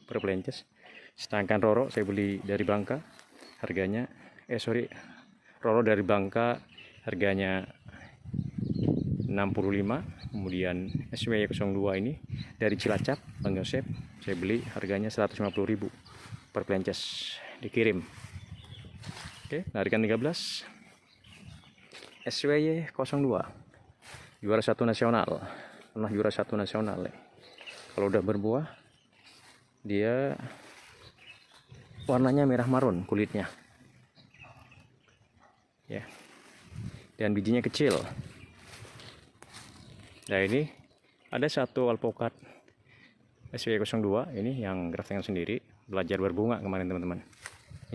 per plences. Sedangkan Roro saya beli dari Bangka, harganya Roro dari Bangka harganya 65. Kemudian SWY 02 ini dari Cilacap, Bang Yosep, saya beli harganya 150.000 per plences dikirim. Oke, larikan 13 SWY 02, juara 1 nasional, pernah juara 1 nasional ya. Kalau udah berbuah dia warnanya merah marun kulitnya ya, dan bijinya kecil. Nah ini ada satu alpukat SWY 02 ini yang graftingan sendiri, belajar berbunga kemarin teman-teman.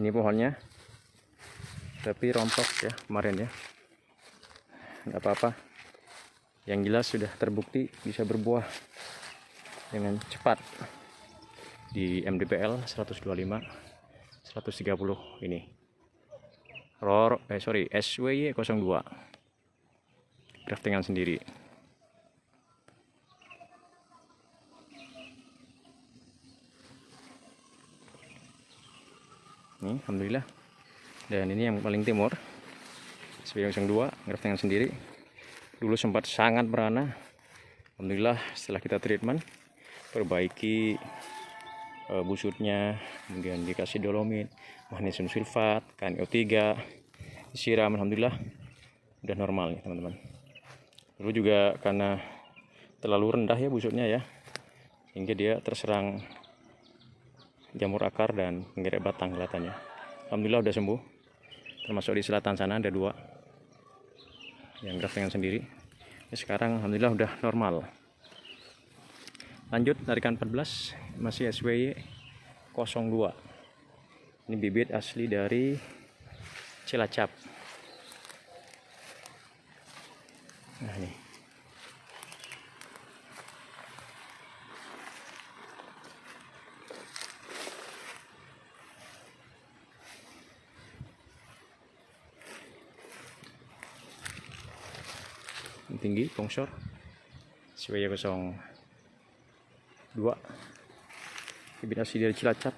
Ini pohonnya tapi rontok ya kemarin ya, nggak apa-apa, yang jelas sudah terbukti bisa berbuah dengan cepat di MDPL 125 130 ini SWY 02 graftingan sendiri. Ini alhamdulillah, dan ini yang paling timur SWY 02 graftingan sendiri. Dulu sempat sangat merana, alhamdulillah setelah kita treatment, perbaiki busutnya, kemudian dikasih dolomit, magnesium sulfat, KNO3, disiram, alhamdulillah udah normal nih teman-teman. Dulu juga karena terlalu rendah ya busutnya ya, hingga dia terserang jamur akar dan penggeret batang kelihatannya. Alhamdulillah udah sembuh, termasuk di selatan sana ada 2 yang graftingan sendiri. Sekarang alhamdulillah udah normal. Lanjut larikan 14, masih SWY 02. Ini bibit asli dari Cilacap. Nah ini. Tinggi bongsor SWY02 bibit asli dari Cilacap.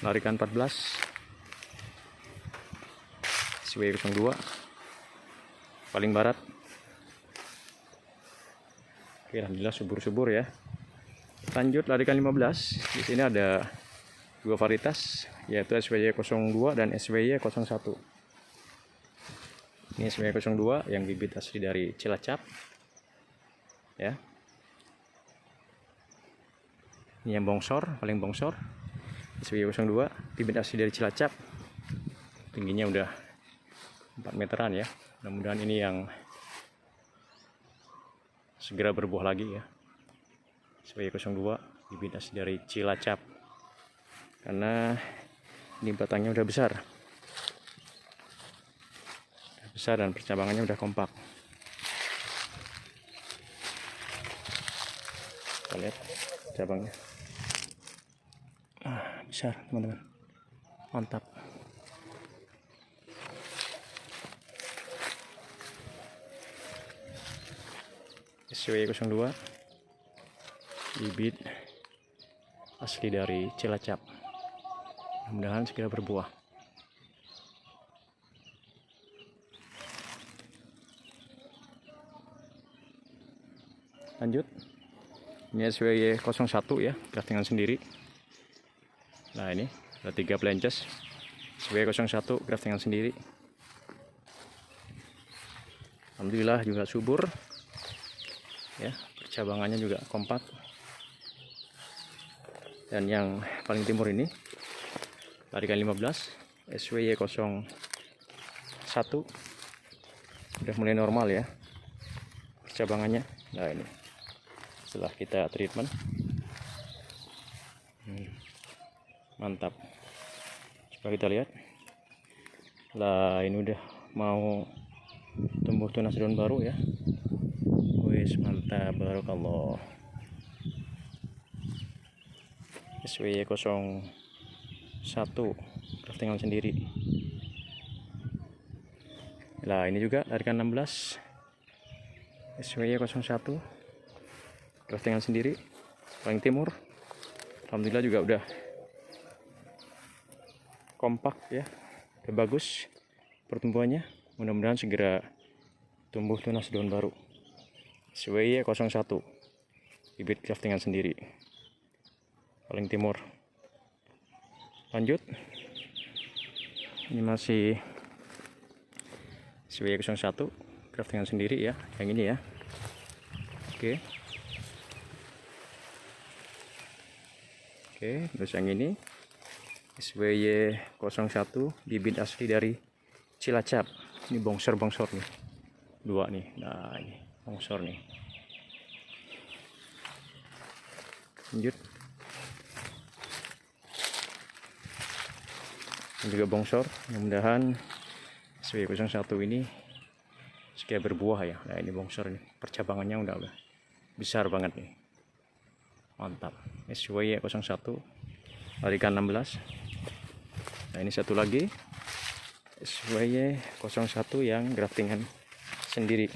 Larikan 14 SWY02 paling barat. Oke, alhamdulillah subur-subur ya. Lanjut larikan 15. Di sini ada dua varietas, yaitu SWY02 dan SWY01. Ini SWY02 yang bibit asli dari Cilacap ya. Ini yang bongsor, paling bongsor, SWY02 bibit asli dari Cilacap. Tingginya udah 4 meteran ya. Mudah-mudahan ini yang segera berbuah lagi ya. SWY02 bibit asli dari Cilacap, karena ini batangnya udah besar dan percabangannya udah kompak. Kita lihat cabangnya besar teman-teman, mantap. SWY02 bibit asli dari Cilacap, mudah-mudahan segera berbuah. Lanjut, ini SWY01 ya, craftingan sendiri. Nah ini ada 3 plences SWY01 craftingan sendiri. Alhamdulillah juga subur ya, percabangannya juga kompak. Dan yang paling timur ini larikan 15 SWY01 udah mulai normal ya percabangannya. Nah ini setelah kita treatment, mantap. Coba kita lihat. Lah ini udah mau tumbuh tunas daun baru ya. Wis mantap, barakallah. SWY01 craftingan sendiri. Lah ini juga larikan 16 SWY01 craftingan sendiri, paling timur. Alhamdulillah juga udah kompak ya, udah bagus pertumbuhannya. Mudah-mudahan segera tumbuh tunas daun baru. SWY01 bibit craftingan sendiri, paling timur. Lanjut, ini masih SWY01 craftingan sendiri ya, yang ini ya. Oke, terus yang ini SWY01 bibit asli dari Cilacap. Ini bongsor nih, 2 nih. Nah ini bongsor nih. Lanjut, ini juga bongsor. Mudah-mudahan SWY01 ini segera berbuah ya. Nah ini bongsor nih, percabangannya udah besar banget nih, mantap. SWY01 larikan 16. Nah ini satu lagi SWY01 yang graftingan sendiri.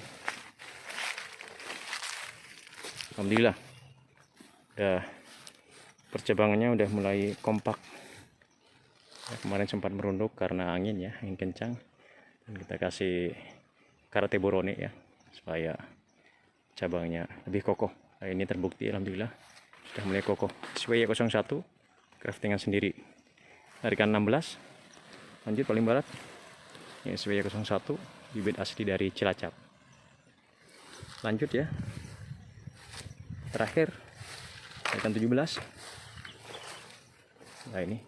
Alhamdulillah udah percabangannya udah mulai kompak ya. Kemarin sempat merunduk karena angin ya, angin kencang, dan kita kasih Karate Borone ya supaya cabangnya lebih kokoh. Nah, ini terbukti alhamdulillah sudah mulai kokoh. SWY01 craftingan sendiri, larikan 16. Lanjut paling barat, ini SWY01 bibit asli dari Cilacap. Lanjut ya, terakhir larikan 17. Nah ini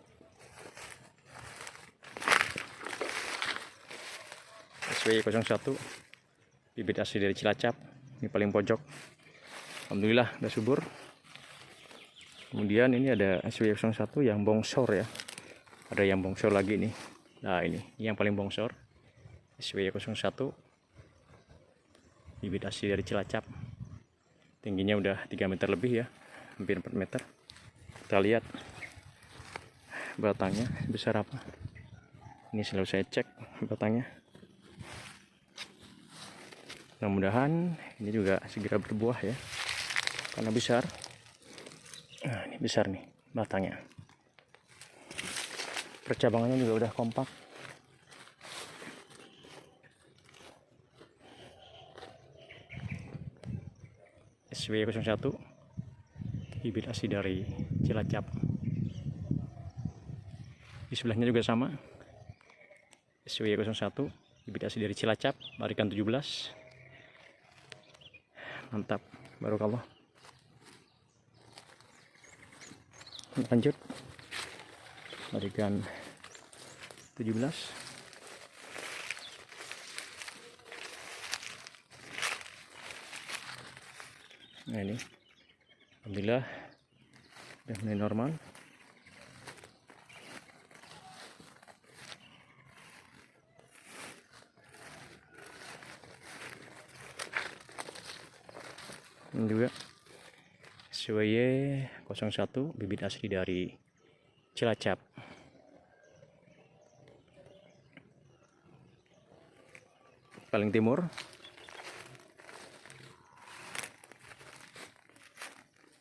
SWY01 bibit asli dari Cilacap, ini paling pojok. Alhamdulillah udah subur. Kemudian ini ada SWY01 yang bongsor ya, ada yang bongsor lagi nih. Nah ini yang paling bongsor, SWY 01, bibit asli dari Cilacap. Tingginya udah 3 meter lebih ya, hampir 4 meter. Kita lihat batangnya besar apa. Ini selalu saya cek batangnya. Mudah-mudahan ini juga segera berbuah ya, karena besar. Nah ini besar nih batangnya. Percabangannya juga udah kompak. SWY 01, bibit asli dari Cilacap. Di sebelahnya juga sama, SWY 01, bibit asli dari Cilacap, barikan 17. Mantap, barokallah. Lanjut, barikan 17. Nah ini alhamdulillah udah mulai normal. Ini juga SWY 01, bibit asli dari Cilacap. Paling timur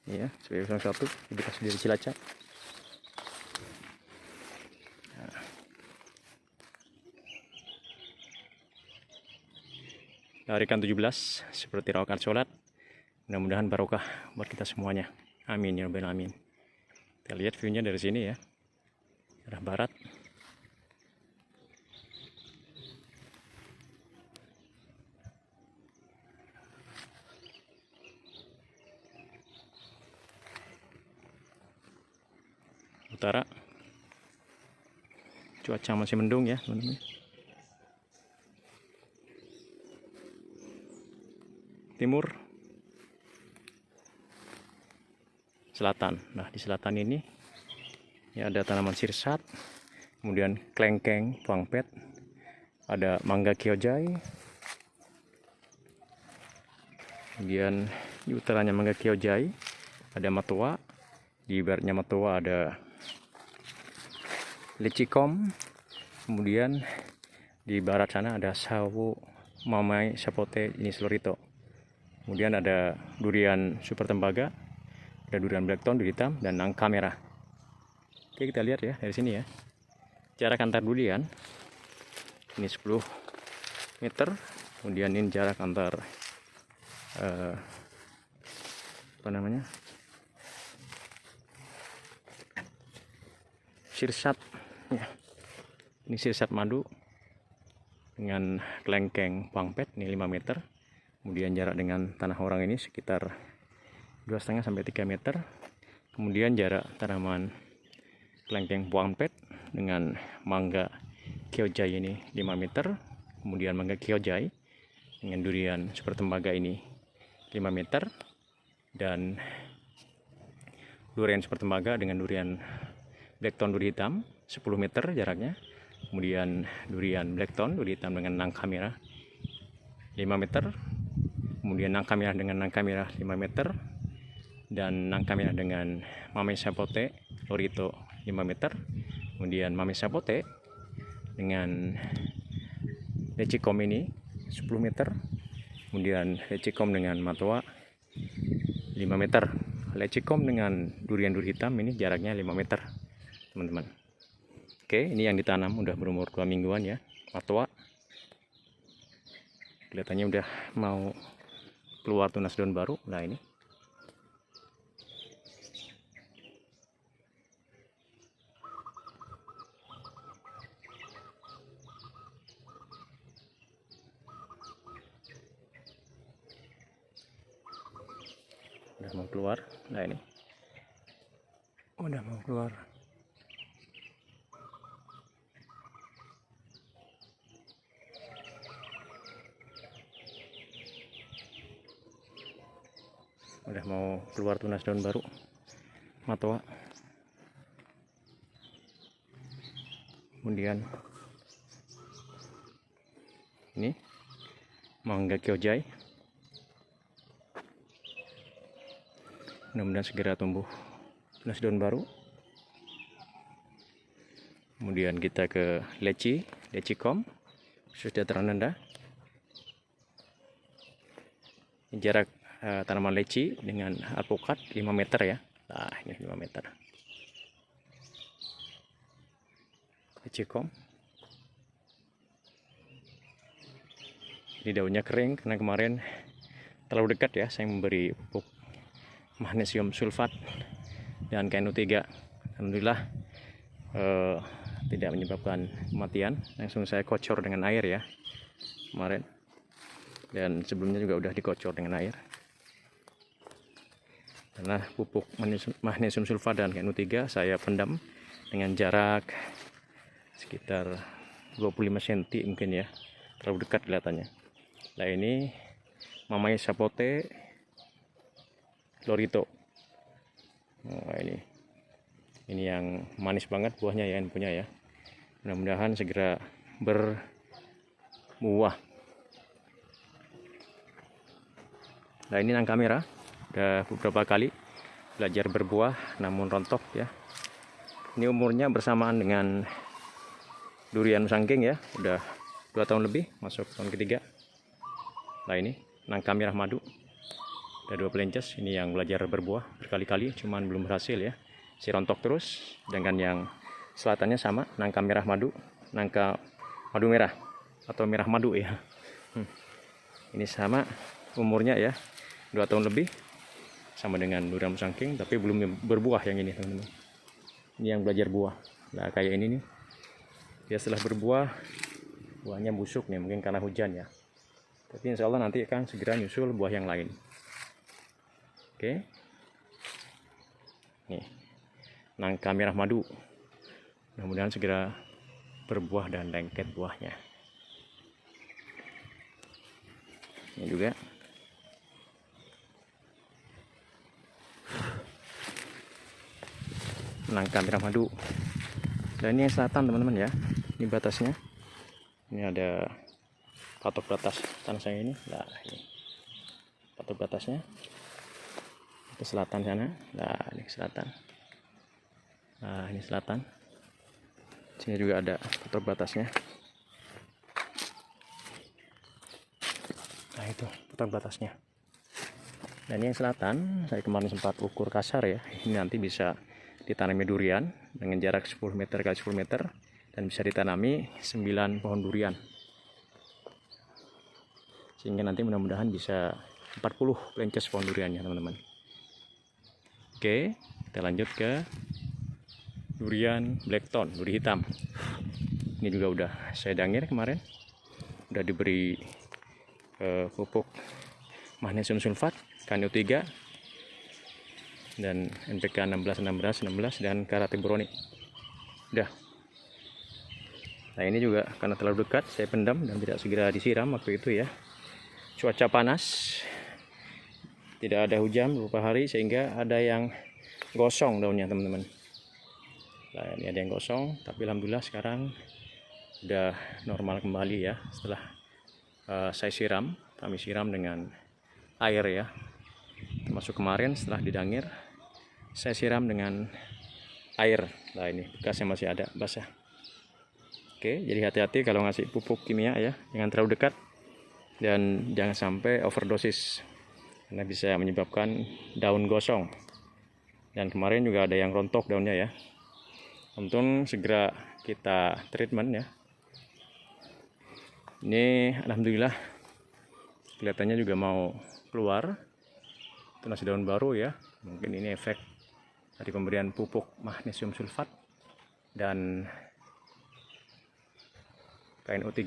ya, SWY 01, bibit asli dari Cilacap. Barikan 17 seperti rakaat sholat. Mudah-mudahan barokah buat kita semuanya. Amin ya rabbal alamin. Kita lihat view-nya dari sini ya, arah barat. Utara. Cuaca masih mendung ya teman-teman. Timur. Selatan. Nah di selatan ini ya ada tanaman sirsat, kemudian klengkeng, pangpet, ada mangga kyojai, kemudian di utaranya mangga kyojai ada matua, di baratnya matua ada lecikom, kemudian di barat sana ada sawo mamai sapote jenis lorito, kemudian ada durian super tembaga, ada durian blackthorn, durian hitam, dan nangka merah. Oke, kita lihat ya dari sini ya, jarak antar durian ini 10 meter, kemudian ini jarak antar sirsat ya. Ini sirsat madu dengan kelengkeng pangpet ini 5 meter, kemudian jarak dengan tanah orang ini sekitar 2,5 sampai 3 meter, kemudian jarak tanaman kelengkeng pangpet dengan mangga kyojai ini 5 meter, kemudian mangga kyojai dengan durian super tembaga ini 5 meter, dan durian super tembaga dengan durian blackthorn duri hitam 10 meter jaraknya, kemudian durian blackthorn duri hitam dengan nangka merah 5 meter, kemudian nangka merah dengan nangka merah 5 meter, dan nangka merah dengan mamai sapote lorito 5 meter, kemudian mamai sapote dengan lecikom ini 10 meter, kemudian lecikom dengan matua 5 meter, lecikom dengan durian duri hitam ini jaraknya 5 meter teman-teman. Oke, ini yang ditanam udah berumur 2 mingguan ya, matua. Kelihatannya udah mau keluar tunas daun baru. Nah ini udah mau keluar. Nah ini udah mau keluar. Udah mau keluar tunas daun baru matua. Kemudian Ini mangga kyojai. Mudah-mudahan segera tumbuh tunas daun baru. Kemudian kita ke lecikom, sudah rendah. Jarak tanaman leci dengan alpukat 5 meter ya. Nah, ini 5 meter. Lecikom. Ini daunnya kering karena kemarin terlalu dekat ya saya memberi pupuk magnesium sulfat dan KNO3. Alhamdulillah tidak menyebabkan kematian. Langsung saya kocor dengan air ya kemarin, dan sebelumnya juga udah dikocor dengan air. Karena pupuk magnesium sulfat dan KNO3 saya pendam dengan jarak sekitar 25 cm mungkin ya, terlalu dekat kelihatannya. Nah, ini Mamai Sapote Lorito. Nah, ini yang manis banget buahnya ya, punya ya. Mudah-mudahan segera berbuah. Nah, ini nangka merah. Udah beberapa kali belajar berbuah namun rontok ya. Ini umurnya bersamaan dengan durian sangking ya, udah 2 tahun lebih, masuk tahun ketiga. Nah, ini nangka merah madu, ada 2 pelences. Ini yang belajar berbuah berkali-kali cuman belum berhasil ya, si rontok terus. Dengan yang selatannya sama, nangka merah madu, nangka madu merah atau merah madu ya. Ini sama umurnya ya, 2 tahun lebih, sama dengan durian sangking tapi belum berbuah yang ini teman-teman. Ini yang belajar buah. Nah, kayak ini nih, dia setelah berbuah, buahnya busuk nih, mungkin karena hujan ya. Tapi insya Allah nanti akan segera nyusul buah yang lain. Oke. Nih, nangka merah madu. Mudah-mudahan segera berbuah dan lengket buahnya. Ini juga. Nangka merah madu. Dan ini yang selatan teman-teman ya. Ini batasnya. Ini ada patok batas tanah saya ini. Nah, ini patok batasnya ke selatan sana. Nah, ini ke selatan. Nah, ini selatan. Sini juga ada patok batasnya. Nah, itu patok batasnya. Dan ini yang selatan, saya kemarin sempat ukur kasar ya. Ini nanti bisa ditanami durian dengan jarak 10 meter x 10 meter dan bisa ditanami 9 pohon durian. Sehingga nanti mudah-mudahan bisa 40 pelences pohon duriannya teman-teman. Oke, kita lanjut ke durian blackthorn, duri hitam. Ini juga udah saya dangir kemarin, udah diberi pupuk magnesium sulfat, KNO3 dan NPK 16 dan Karate Boroni. Udah. Nah, ini juga karena terlalu dekat saya pendam dan tidak segera disiram waktu itu ya. Cuaca panas, tidak ada hujan beberapa hari sehingga ada yang gosong daunnya teman-teman. Nah, ini ada yang gosong, tapi alhamdulillah sekarang udah normal kembali ya setelah saya siram. Kami siram dengan air ya, termasuk kemarin setelah didangir saya siram dengan air. Nah, ini bekasnya masih ada basah. Oke, jadi hati-hati kalau ngasih pupuk kimia ya, jangan terlalu dekat dan jangan sampai overdosis karena bisa menyebabkan daun gosong. Dan kemarin juga ada yang rontok daunnya ya. Untung segera kita treatment ya. Ini alhamdulillah kelihatannya juga mau keluar tunas daun baru ya. Mungkin ini efek dari pemberian pupuk magnesium sulfat dan KNO3.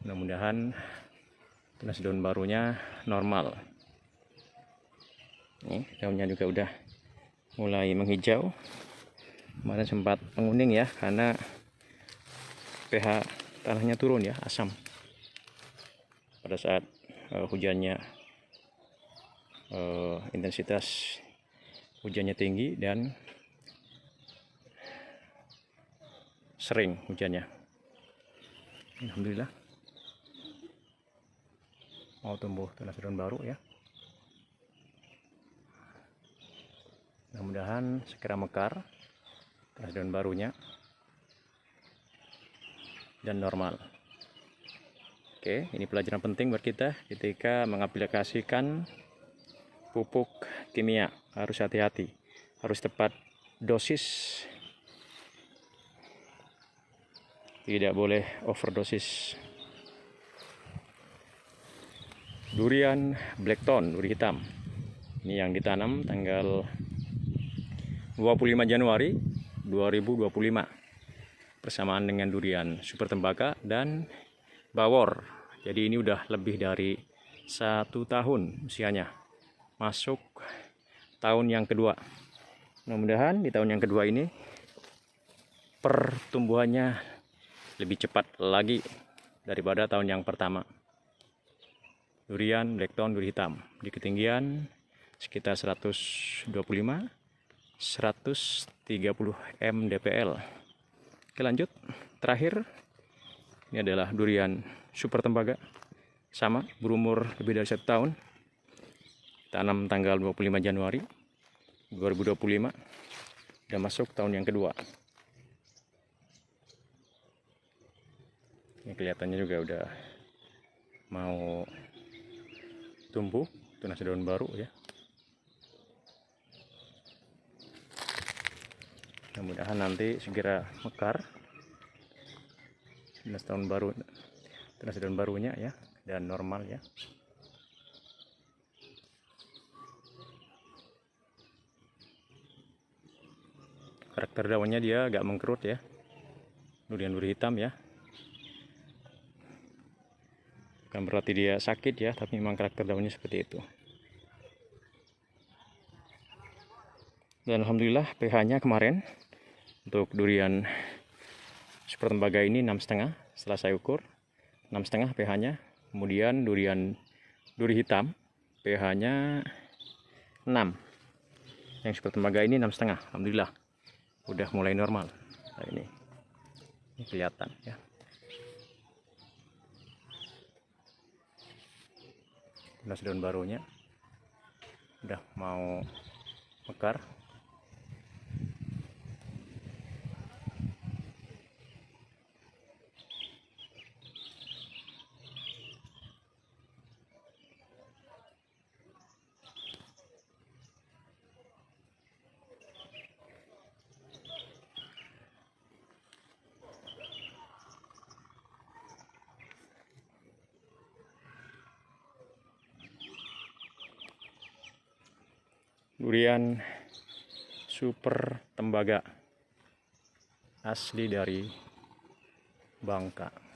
Mudah-mudahan tunas daun barunya normal. Nih, daunnya juga udah mulai menghijau. Kemarin sempat menguning ya karena pH tanahnya turun ya, asam. Pada saat hujannya intensitas hujannya tinggi dan sering hujannya. Alhamdulillah mau tumbuh tunas daun baru ya. Mudah-mudahan segera mekar tunas daun barunya dan normal. Oke, ini pelajaran penting buat kita ketika mengaplikasikan pupuk kimia. Harus hati-hati, harus tepat dosis, tidak boleh overdosis. Durian blackthorn, duri hitam, ini yang ditanam tanggal 25 Januari 2025 bersamaan dengan durian super tembaga dan bawor. Jadi ini udah lebih dari 1 tahun usianya, masuk tahun yang kedua. Mudah-mudahan di tahun yang kedua ini pertumbuhannya lebih cepat lagi daripada tahun yang pertama. Durian blackthorn, duri hitam, di ketinggian sekitar 125 130 mdpl. Oke, lanjut. Terakhir, ini adalah durian super tembaga, sama berumur lebih dari 1 tahun, tanam tanggal 25 Januari 2025, udah masuk tahun yang kedua. Ini kelihatannya juga udah mau tumbuh tunas daun baru ya. Mudah-mudahan nanti segera mekar tunas daun barunya ya, dan normal ya. Karakter daunnya dia agak mengkerut ya, duri hitam ya. Bukan berarti dia sakit ya, tapi memang karakter daunnya seperti itu. Dan alhamdulillah pH-nya kemarin untuk durian super tembaga ini 6,5 setelah saya ukur, 6,5 pH-nya. Kemudian duri hitam pH-nya 6. Yang super tembaga ini 6,5. Alhamdulillah udah mulai normal. Nah, ini kelihatan ya. Tunas daun barunya udah mau mekar. Durian super tembaga asli dari Bangka.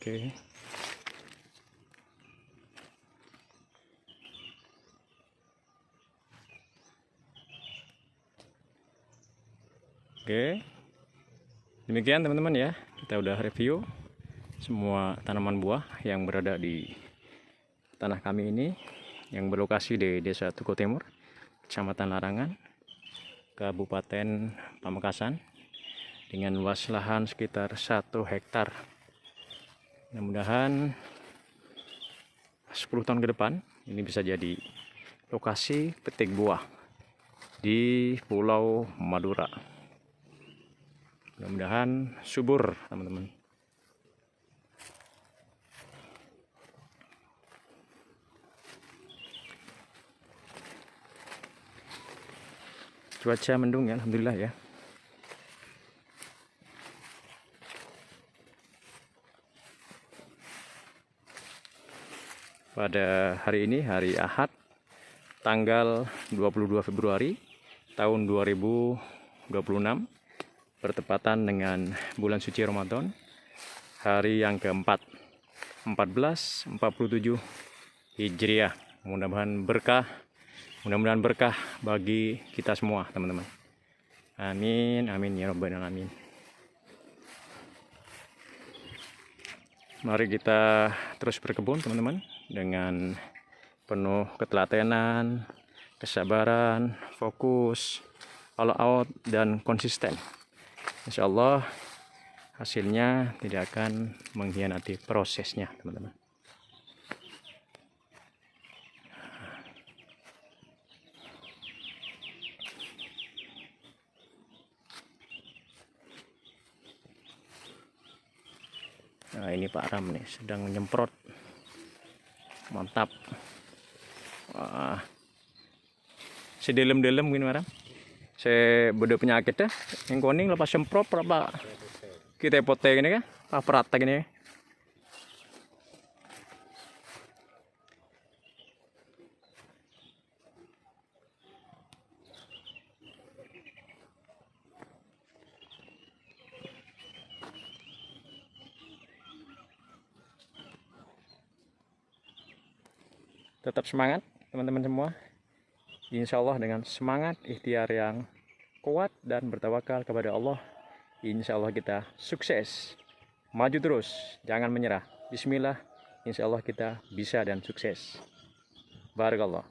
Oke. Oke. Demikian teman-teman ya. Kita udah review semua tanaman buah yang berada di tanah kami ini, yang berlokasi di Desa Tugu Timur, Kecamatan Larangan, Kabupaten Pamekasan, dengan luas lahan sekitar 1 hektar. Mudah-mudahan 10 tahun ke depan ini bisa jadi lokasi petik buah di Pulau Madura. Mudah-mudahan subur teman-teman. Cuaca mendung ya, alhamdulillah ya. Pada hari ini, hari Ahad, tanggal 22 Februari tahun 2026, bertepatan dengan bulan suci Ramadan, hari yang keempat, 1447 Hijriah. Mudah-mudahan berkah bagi kita semua, teman-teman. Amin, amin ya rabbal alamin. Mari kita terus berkebun, teman-teman, dengan penuh ketelatenan, kesabaran, fokus, all out, dan konsisten. Insya Allah hasilnya tidak akan mengkhianati prosesnya, teman-teman. Nah, ini Pak Ram nih sedang menyemprot. Mantap. Wah. Sedelem-delem gini Ram. Saya beda penyakit dah. Yang kuning lepas semprot berapa kita pote gini kan? Apa rata gini. Tetap semangat teman-teman semua. Insya Allah dengan semangat, ikhtiar yang kuat dan bertawakal kepada Allah, insya Allah kita sukses. Maju terus, jangan menyerah. Bismillah, insya Allah kita bisa dan sukses. Barakallah.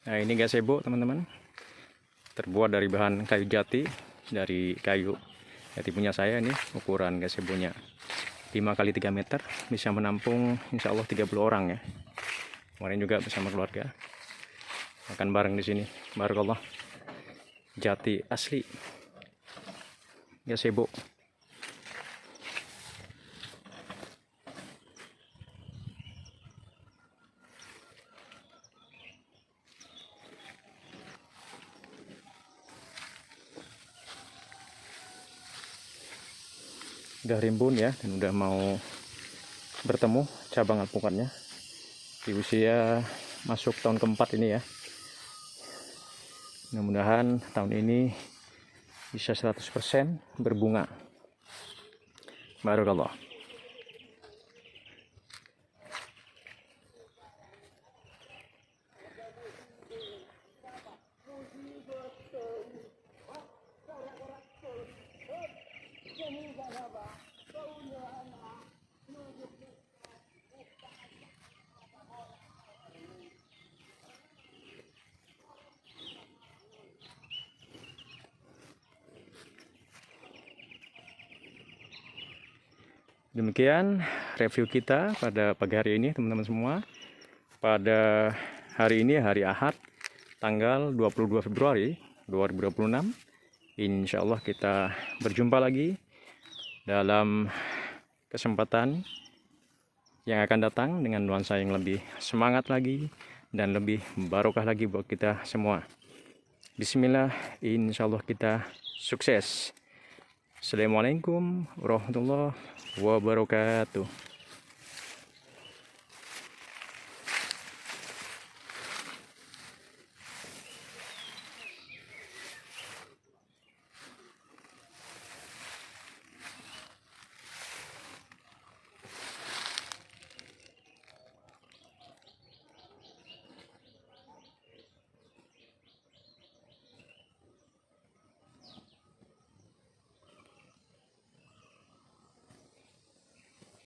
Nah, ini gazebo teman-teman, terbuat dari bahan kayu jati, dari kayu jati punya saya. Ini ukuran gazebonya 5 x 3 meter, bisa menampung insya Allah 30 orang ya. Kemarin juga bersama keluarga makan bareng di sini. Barakallah, jati asli gazebo. Udah rimbun ya, dan udah mau bertemu cabang alpukatnya di usia masuk tahun keempat ini ya. Mudah-mudahan tahun ini bisa 100% berbunga. Barakallah. Demikian review kita pada pagi hari ini teman-teman semua. Pada hari ini, hari Ahad, tanggal 22 Februari 2026. Insya Allah kita berjumpa lagi dalam kesempatan yang akan datang dengan nuansa yang lebih semangat lagi dan lebih barokah lagi buat kita semua. Bismillah, insya Allah kita sukses. Assalamualaikum warahmatullahi wabarakatuh.